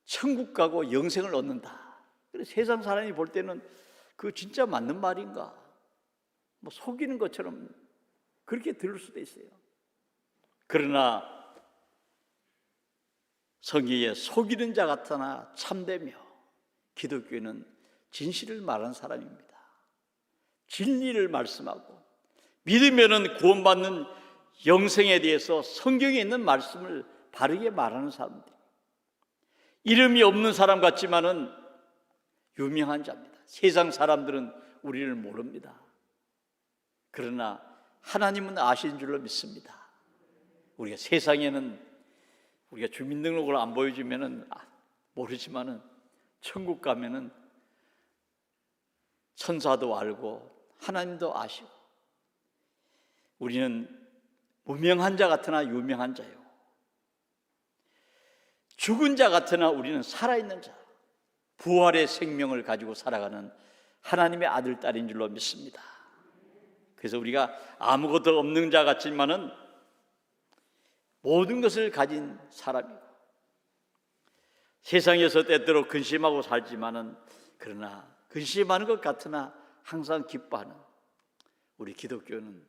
천국 가고 영생을 얻는다. 그래서 세상 사람이 볼 때는 그거 진짜 맞는 말인가? 뭐 속이는 것처럼 그렇게 들을 수도 있어요. 그러나 성경에 속이는 자 같으나 참되며, 기독교는 진실을 말하는 사람입니다. 진리를 말씀하고, 믿으면은 구원받는 영생에 대해서 성경에 있는 말씀을 바르게 말하는 사람들. 이름이 없는 사람 같지만은 유명한 자입니다. 세상 사람들은 우리를 모릅니다. 그러나 하나님은 아시는 줄로 믿습니다. 우리가 세상에는 우리가 주민등록을 안 보여주면은 모르지만은 천국 가면은 천사도 알고 하나님도 아시고, 우리는 무명한 자 같으나 유명한 자요, 죽은 자 같으나 우리는 살아있는 자, 부활의 생명을 가지고 살아가는 하나님의 아들, 딸인 줄로 믿습니다. 그래서 우리가 아무것도 없는 자 같지만은 모든 것을 가진 사람이고, 세상에서 때때로 근심하고 살지만은, 그러나 근심하는 것 같으나 항상 기뻐하는 우리 기독교는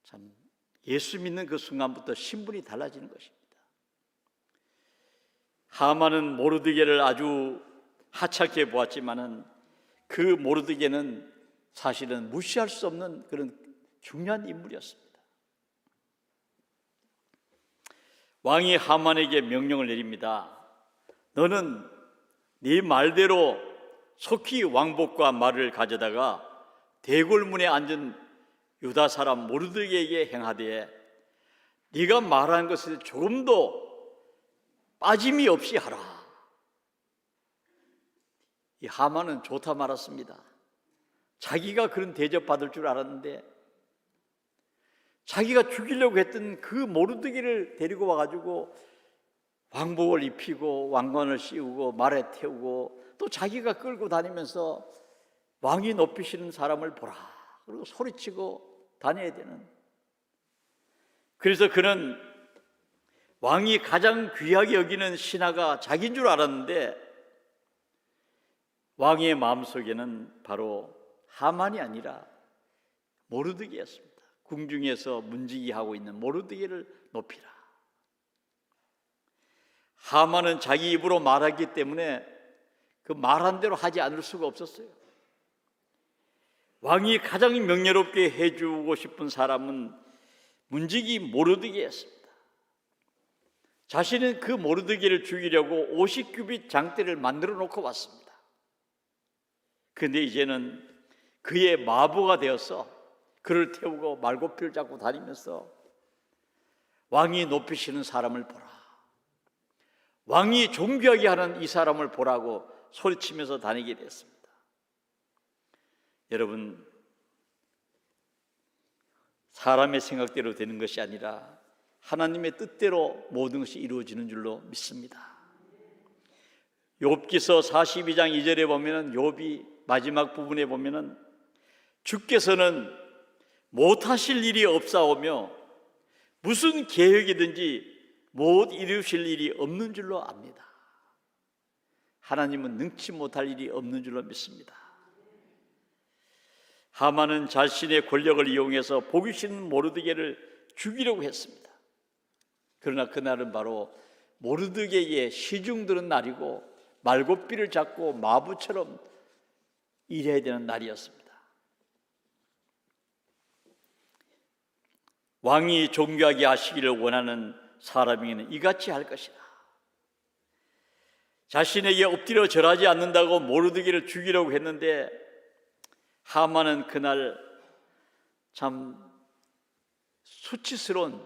참 예수 믿는 그 순간부터 신분이 달라지는 것입니다. 하만은 모르드게를 아주 하찮게 보았지만은 그 모르드게는 사실은 무시할 수 없는 그런 중요한 인물이었습니다. 왕이 하만에게 명령을 내립니다. 너는 네 말대로 속히 왕복과 말을 가져다가 대궐문에 앉은 유다 사람 모르드게에게 행하되, 네가 말한 것을 조금도 빠짐이 없이 하라. 이 하만은 좋다 말았습니다. 자기가 그런 대접받을 줄 알았는데, 자기가 죽이려고 했던 그 모르드게를 데리고 와가지고 왕복을 입히고 왕관을 씌우고 말에 태우고, 또 자기가 끌고 다니면서 왕이 높이시는 사람을 보라, 그리고 소리치고 다녀야 되는. 그래서 그는 왕이 가장 귀하게 여기는 신하가 자기인 줄 알았는데, 왕의 마음속에는 바로 하만이 아니라 모르드게였습니다. 궁중에서 문지기하고 있는 모르드게를 높이라. 하만은 자기 입으로 말하기 때문에 그 말한 대로 하지 않을 수가 없었어요. 왕이 가장 명예롭게 해주고 싶은 사람은 문지기 모르드게였습니다. 자신은 그 모르드게를 죽이려고 50규빗 장대를 만들어 놓고 왔습니다. 그런데 이제는 그의 마부가 되어서 그를 태우고 말고피를 잡고 다니면서 왕이 높이시는 사람을 보라, 왕이 존귀하게 하는 이 사람을 보라고 소리치면서 다니게 됐습니다. 여러분, 사람의 생각대로 되는 것이 아니라 하나님의 뜻대로 모든 것이 이루어지는 줄로 믿습니다. 욥기서 42장 2절에 보면은, 욥이 마지막 부분에 보면은 주께서는 못하실 일이 없사오며 무슨 계획이든지 못 이루실 일이 없는 줄로 압니다. 하나님은 능치 못할 일이 없는 줄로 믿습니다. 하만은 자신의 권력을 이용해서 보기 싫은 모르드게를 죽이려고 했습니다. 그러나 그날은 바로 모르드게의 시중 드는 날이고, 말고삐를 잡고 마부처럼 일해야 되는 날이었습니다. 왕이 존귀하게 하시기를 원하는 사람에게는 이같이 할 것이다. 자신에게 엎드려 절하지 않는다고 모르드게를 죽이려고 했는데 하만은 그날 참 수치스러운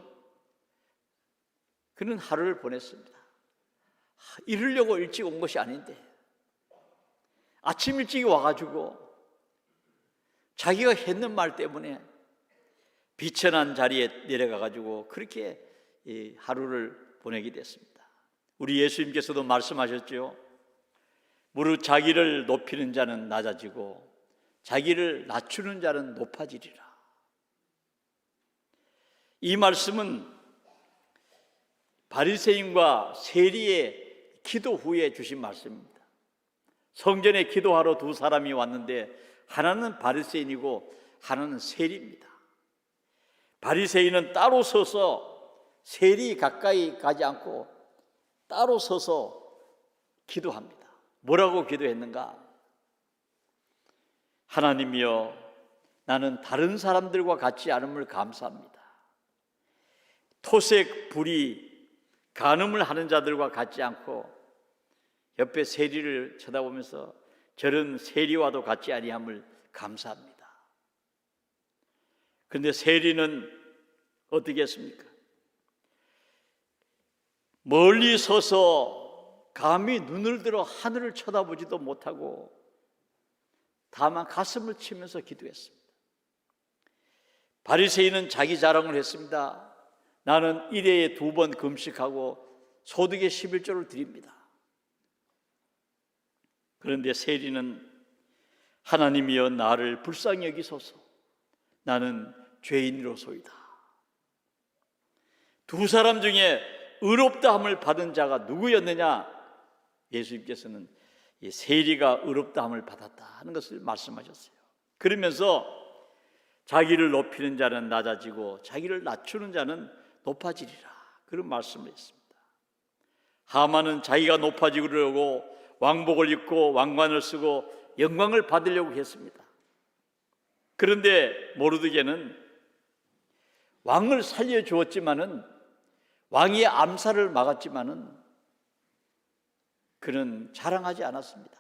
그런 하루를 보냈습니다. 이러려고 일찍 온 것이 아닌데 아침 일찍 와가지고 자기가 했는 말 때문에 비천한 자리에 내려가가지고 그렇게 이 하루를 보내게 됐습니다. 우리 예수님께서도 말씀하셨죠. 무릇 자기를 높이는 자는 낮아지고 자기를 낮추는 자는 높아지리라. 이 말씀은 바리새인과 세리의 기도 후에 주신 말씀입니다. 성전에 기도하러 두 사람이 왔는데 하나는 바리새인이고 하나는 세리입니다. 바리새인은 따로 서서 세리 가까이 가지 않고 따로 서서 기도합니다. 뭐라고 기도했는가? 하나님이여, 나는 다른 사람들과 같지 않음을 감사합니다. 토색 불이 간음을 하는 자들과 같지 않고 옆에 세리를 쳐다보면서 저런 세리와도 같지 아니함을 감사합니다. 그런데 세리는 어떻게 했습니까? 멀리 서서 감히 눈을 들어 하늘을 쳐다보지도 못하고 다만 가슴을 치면서 기도했습니다. 바리새인은 자기 자랑을 했습니다. 나는 일회에 2번 금식하고 소득의 11조를 드립니다. 그런데 세리는 하나님이여 나를 불쌍히 여기소서, 나는 죄인으로소이다. 두 사람 중에 의롭다함을 받은 자가 누구였느냐? 예수님께서는 이 세리가 의롭다함을 받았다 하는 것을 말씀하셨어요. 그러면서 자기를 높이는 자는 낮아지고 자기를 낮추는 자는 높아지리라, 그런 말씀을 했습니다. 하만은 자기가 높아지려고 왕복을 입고 왕관을 쓰고 영광을 받으려고 했습니다. 그런데 모르드게는 왕을 살려주었지만은, 왕의 암살을 막았지만은 그는 자랑하지 않았습니다.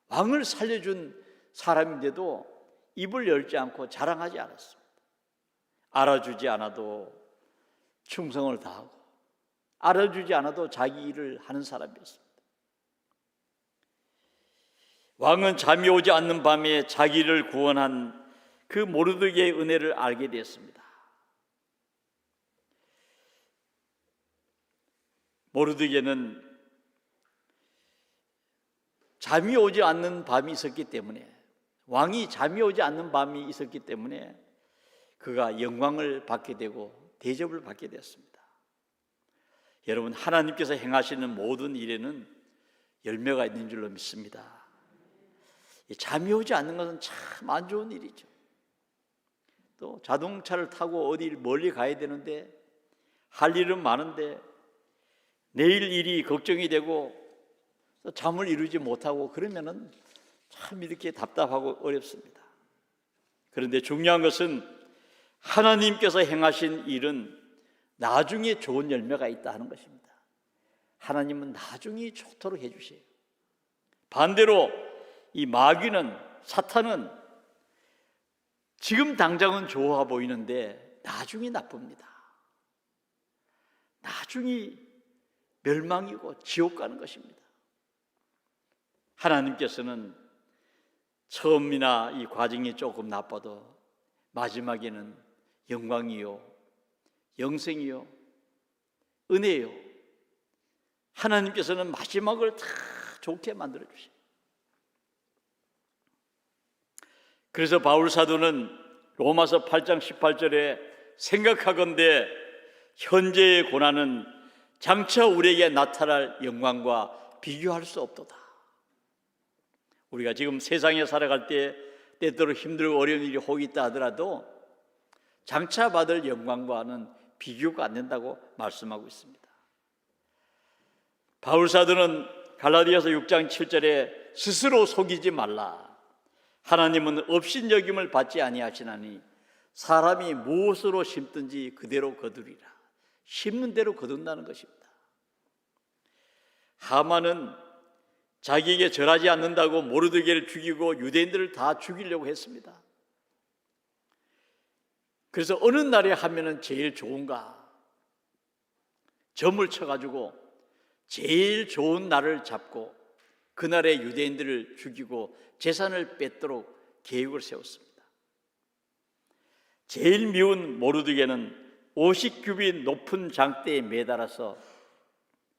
왕을 살려준 사람인데도 입을 열지 않고 자랑하지 않았습니다. 알아주지 않아도 충성을 다하고 알아주지 않아도 자기 일을 하는 사람이었습니다. 왕은 잠이 오지 않는 밤에 자기를 구원한 그 모르드게의 은혜를 알게 되었습니다. 모르드게는 잠이 오지 않는 밤이 있었기 때문에, 왕이 잠이 오지 않는 밤이 있었기 때문에 그가 영광을 받게 되고 대접을 받게 되었습니다. 여러분, 하나님께서 행하시는 모든 일에는 열매가 있는 줄로 믿습니다. 잠이 오지 않는 것은 참 안 좋은 일이죠. 또 자동차를 타고 어디 멀리 가야 되는데 할 일은 많은데 내일 일이 걱정이 되고 잠을 이루지 못하고 그러면은 참 이렇게 답답하고 어렵습니다. 그런데 중요한 것은 하나님께서 행하신 일은 나중에 좋은 열매가 있다 하는 것입니다. 하나님은 나중에 좋도록 해주세요. 반대로 이 마귀는, 사탄은 지금 당장은 좋아 보이는데 나중에 나쁩니다. 나중에 멸망이고 지옥 가는 것입니다. 하나님께서는 처음이나 이 과정이 조금 나빠도 마지막에는 영광이요, 영생이요, 은혜요, 하나님께서는 마지막을 다 좋게 만들어 주십니다. 그래서 바울 사도는 로마서 8장 18절에 생각하건대 현재의 고난은 장차 우리에게 나타날 영광과 비교할 수 없도다. 우리가 지금 세상에 살아갈 때 때때로 힘들고 어려운 일이 혹 있다 하더라도 장차 받을 영광과는 비교가 안 된다고 말씀하고 있습니다. 바울 사도는 갈라디아서 6장 7절에 스스로 속이지 말라. 하나님은 업신여김을 받지 아니하시나니 사람이 무엇으로 심든지 그대로 거두리라. 심는 대로 거둔다는 것입니다. 하만은 자기에게 절하지 않는다고 모르드게를 죽이고 유대인들을 다 죽이려고 했습니다. 그래서 어느 날에 하면은 제일 좋은가? 점을 쳐가지고 제일 좋은 날을 잡고 그날에 유대인들을 죽이고 재산을 뺏도록 계획을 세웠습니다. 제일 미운 모르드게는 50규빗 높은 장대에 매달아서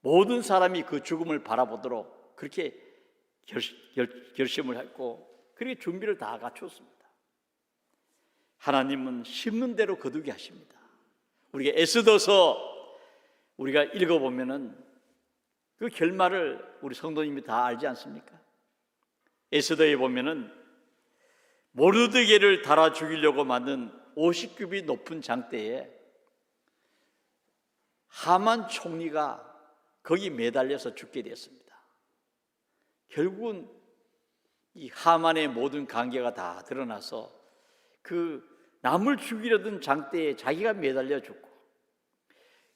모든 사람이 그 죽음을 바라보도록 그렇게 결심을 했고 그렇게 준비를 다 갖추었습니다. 하나님은 심는 대로 거두게 하십니다. 우리가 에스더서 우리가 읽어보면은 그 결말을 우리 성도님이 다 알지 않습니까? 에스더에 보면은 모르드게를 달아 죽이려고 만든 50규빗 높은 장대에 하만 총리가 거기 매달려서 죽게 되었습니다. 결국은 이 하만의 모든 관계가 다 드러나서 그 남을 죽이려던 장대에 자기가 매달려 죽고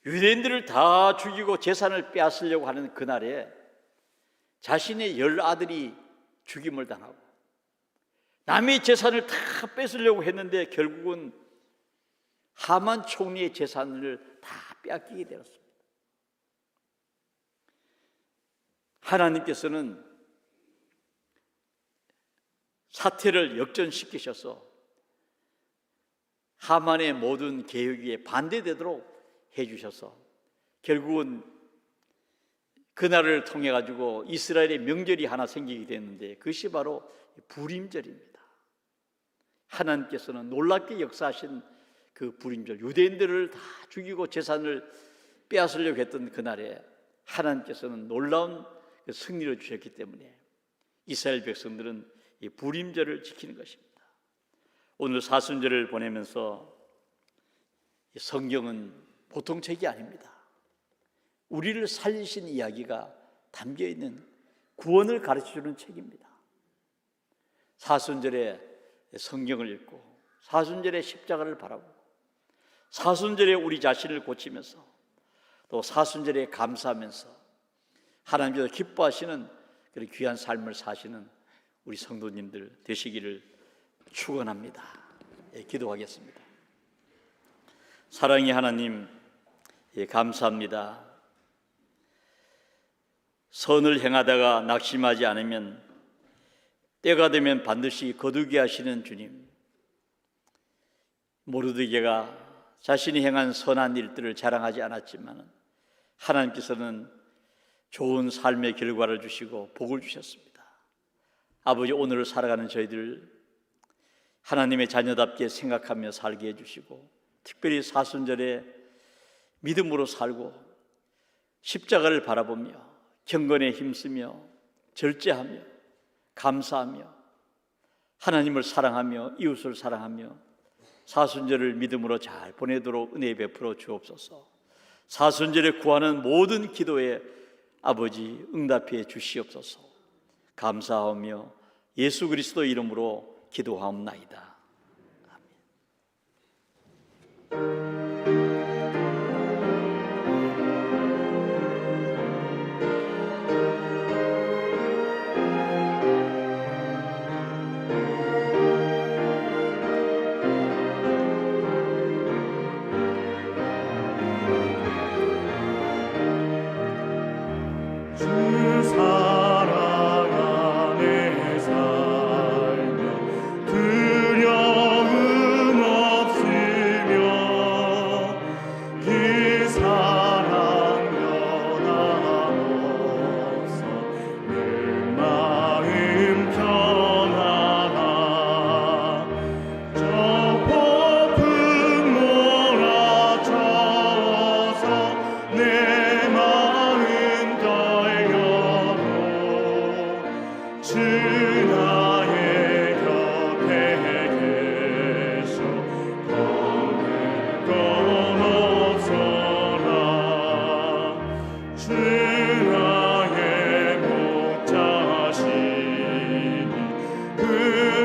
유대인들을 다 죽이고 재산을 빼앗으려고 하는 그날에 자신의 10아들이 죽임을 당하고 남의 재산을 다 뺏으려고 했는데 결국은 하만 총리의 재산을 다 빼앗기게 되었습니다. 하나님께서는 사태를 역전시키셔서 하만의 모든 계획에 반대되도록 해주셔서 결국은 그날을 통해 가지고 이스라엘의 명절이 하나 생기게 됐는데 그것이 바로 불임절입니다. 하나님께서는 놀랍게 역사하신 그 불임절, 유대인들을 다 죽이고 재산을 빼앗으려고 했던 그날에 하나님께서는 놀라운 승리를 주셨기 때문에 이스라엘 백성들은 이 불임절을 지키는 것입니다. 오늘 사순절을 보내면서 성경은 보통 책이 아닙니다. 우리를 살리신 이야기가 담겨있는 구원을 가르쳐주는 책입니다. 사순절에 성경을 읽고 사순절에 십자가를 바라보고 사순절에 우리 자신을 고치면서 또 사순절에 감사하면서 하나님께서 기뻐하시는 그런 귀한 삶을 사시는 우리 성도님들 되시기를 축원합니다. 기도하겠습니다. 사랑의 하나님, 감사합니다. 선을 행하다가 낙심하지 않으면 때가 되면 반드시 거두게 하시는 주님, 모르드게가 자신이 행한 선한 일들을 자랑하지 않았지만 하나님께서는 좋은 삶의 결과를 주시고 복을 주셨습니다. 아버지, 오늘을 살아가는 저희들 하나님의 자녀답게 생각하며 살게 해주시고 특별히 사순절에 믿음으로 살고 십자가를 바라보며 경건에 힘쓰며 절제하며 감사하며 하나님을 사랑하며 이웃을 사랑하며 사순절을 믿음으로 잘 보내도록 은혜 베풀어 주옵소서. 사순절에 구하는 모든 기도에 아버지 응답해 주시옵소서. 감사하며 예수 그리스도 이름으로 기도하옵나이다.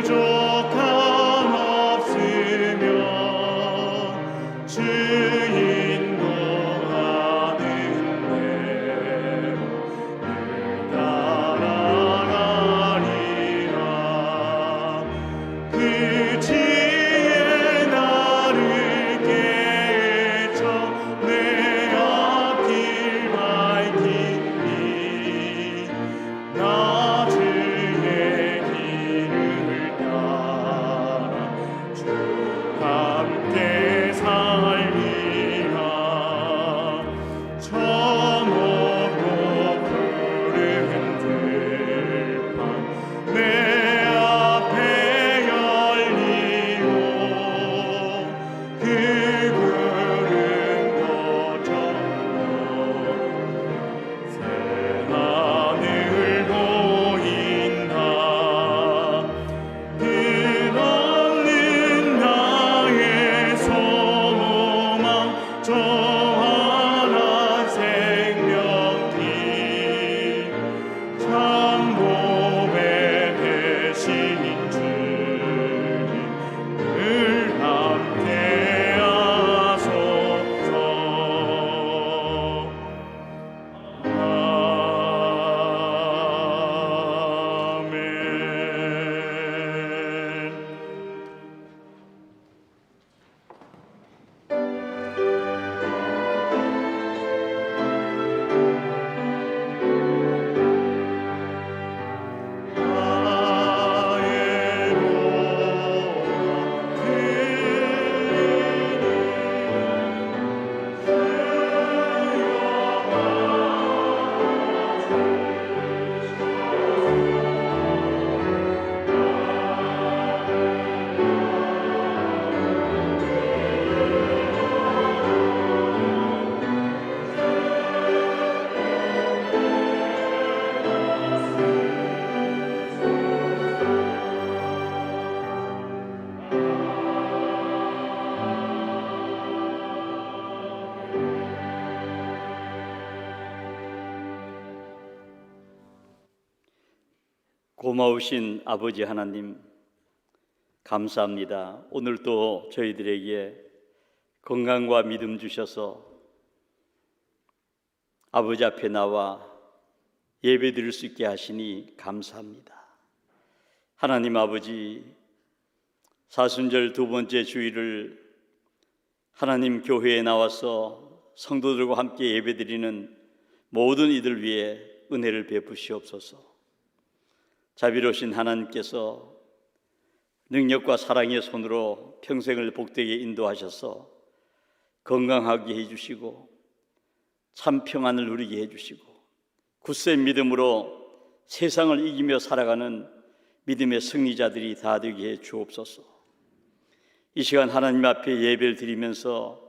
부족함 없으며 고마우신 아버지 하나님, 감사합니다. 오늘도 저희들에게 건강과 믿음 주셔서 아버지 앞에 나와 예배 드릴 수 있게 하시니 감사합니다. 하나님 아버지, 사순절 두 번째 주일을 하나님 교회에 나와서 성도들과 함께 예배 드리는 모든 이들 위해 은혜를 베푸시옵소서. 자비로우신 하나님께서 능력과 사랑의 손으로 평생을 복되게 인도하셔서 건강하게 해주시고 참 평안을 누리게 해주시고 굳센 믿음으로 세상을 이기며 살아가는 믿음의 승리자들이 다 되게 해 주옵소서. 이 시간 하나님 앞에 예배를 드리면서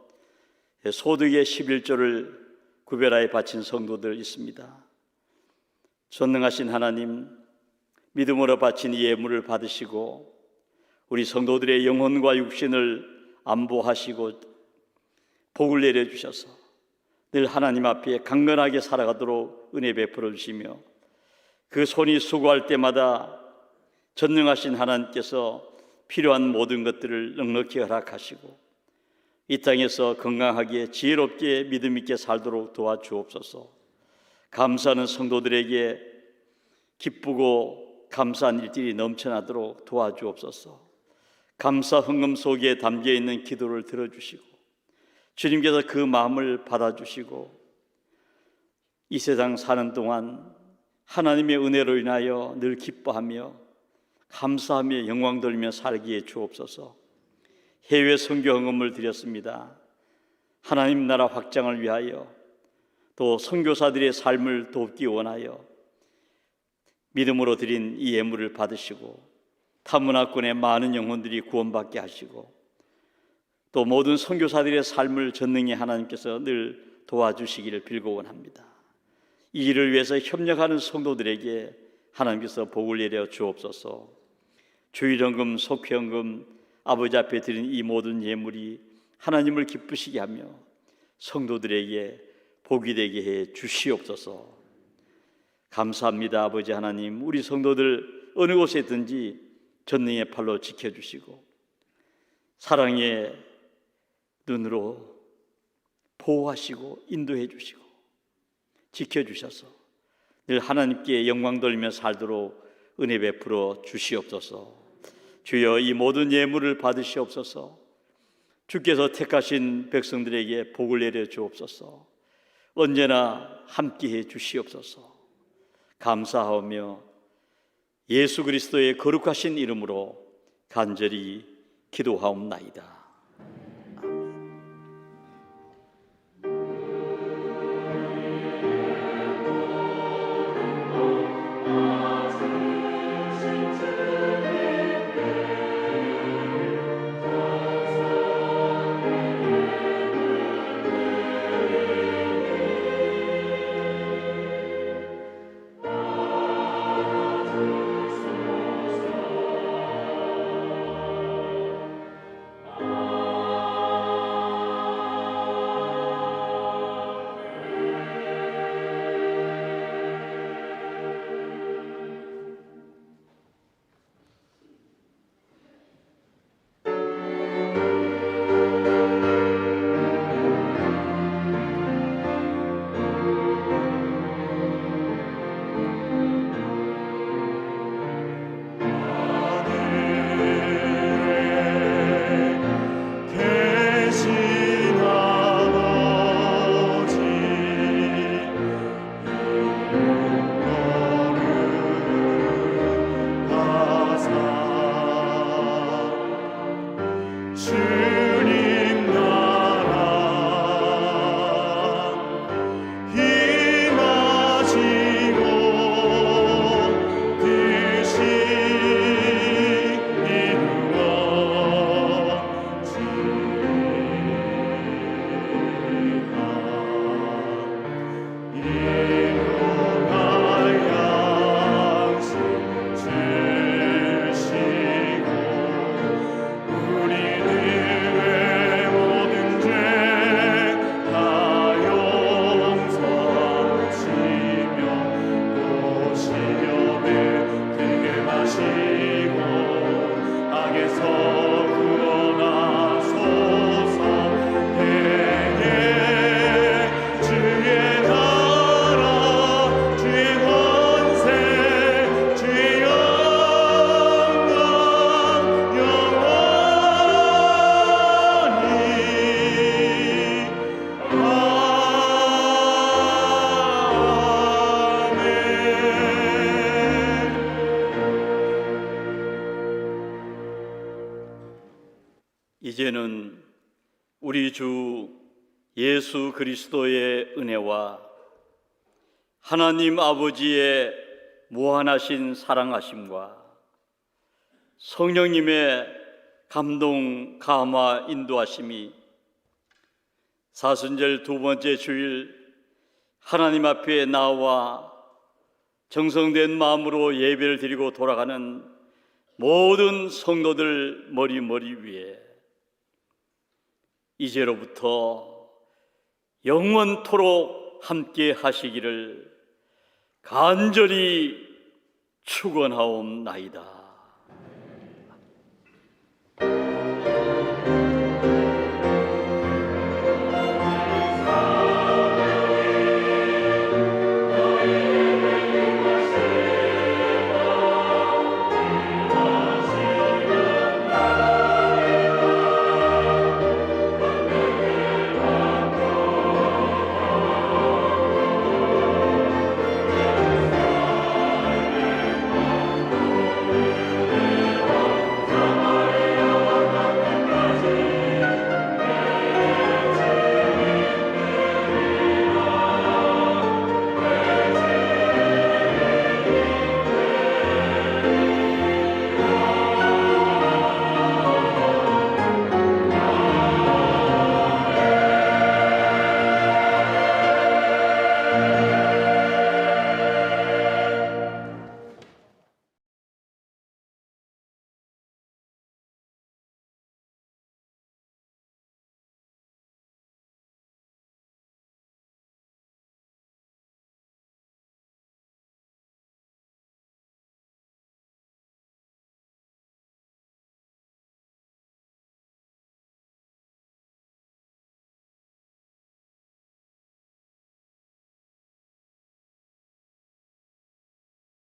소득의 11조를 구별하여 바친 성도들 있습니다. 전능하신 하나님, 믿음으로 바친 이 예물을 받으시고 우리 성도들의 영혼과 육신을 안보하시고 복을 내려주셔서 늘 하나님 앞에 강건하게 살아가도록 은혜 베풀어 주시며 그 손이 수고할 때마다 전능하신 하나님께서 필요한 모든 것들을 넉넉히 허락하시고 이 땅에서 건강하게 지혜롭게 믿음 있게 살도록 도와주옵소서. 감사하는 성도들에게 기쁘고 감사한 일들이 넘쳐나도록 도와주옵소서. 감사 헌금 속에 담겨있는 기도를 들어주시고 주님께서 그 마음을 받아주시고 이 세상 사는 동안 하나님의 은혜로 인하여 늘 기뻐하며 감사하며 영광 돌리며 살기에 주옵소서. 해외 선교 헌금을 드렸습니다. 하나님 나라 확장을 위하여 또 선교사들의 삶을 돕기 원하여 믿음으로 드린 이 예물을 받으시고 타문화권의 많은 영혼들이 구원받게 하시고 또 모든 선교사들의 삶을 전능히 하나님께서 늘 도와주시기를 빌고 원합니다. 이 일을 위해서 협력하는 성도들에게 하나님께서 복을 내려 주옵소서. 주일헌금, 속회헌금, 아버지 앞에 드린 이 모든 예물이 하나님을 기쁘시게 하며 성도들에게 복이 되게 해 주시옵소서. 감사합니다. 아버지 하나님, 우리 성도들 어느 곳에 있든지 전능의 팔로 지켜주시고 사랑의 눈으로 보호하시고 인도해 주시고 지켜주셔서 늘 하나님께 영광 돌리며 살도록 은혜 베풀어 주시옵소서. 주여, 이 모든 예물을 받으시옵소서. 주께서 택하신 백성들에게 복을 내려 주옵소서. 언제나 함께해 주시옵소서. 감사하며 예수 그리스도의 거룩하신 이름으로 간절히 기도하옵나이다. 이제는 우리 주 예수 그리스도의 은혜와 하나님 아버지의 무한하신 사랑하심과 성령님의 감동, 감화, 인도하심이 사순절 두 번째 주일 하나님 앞에 나와 정성된 마음으로 예배를 드리고 돌아가는 모든 성도들 머리 위에 이제로부터 영원토록 함께 하시기를 간절히 축원하옵나이다.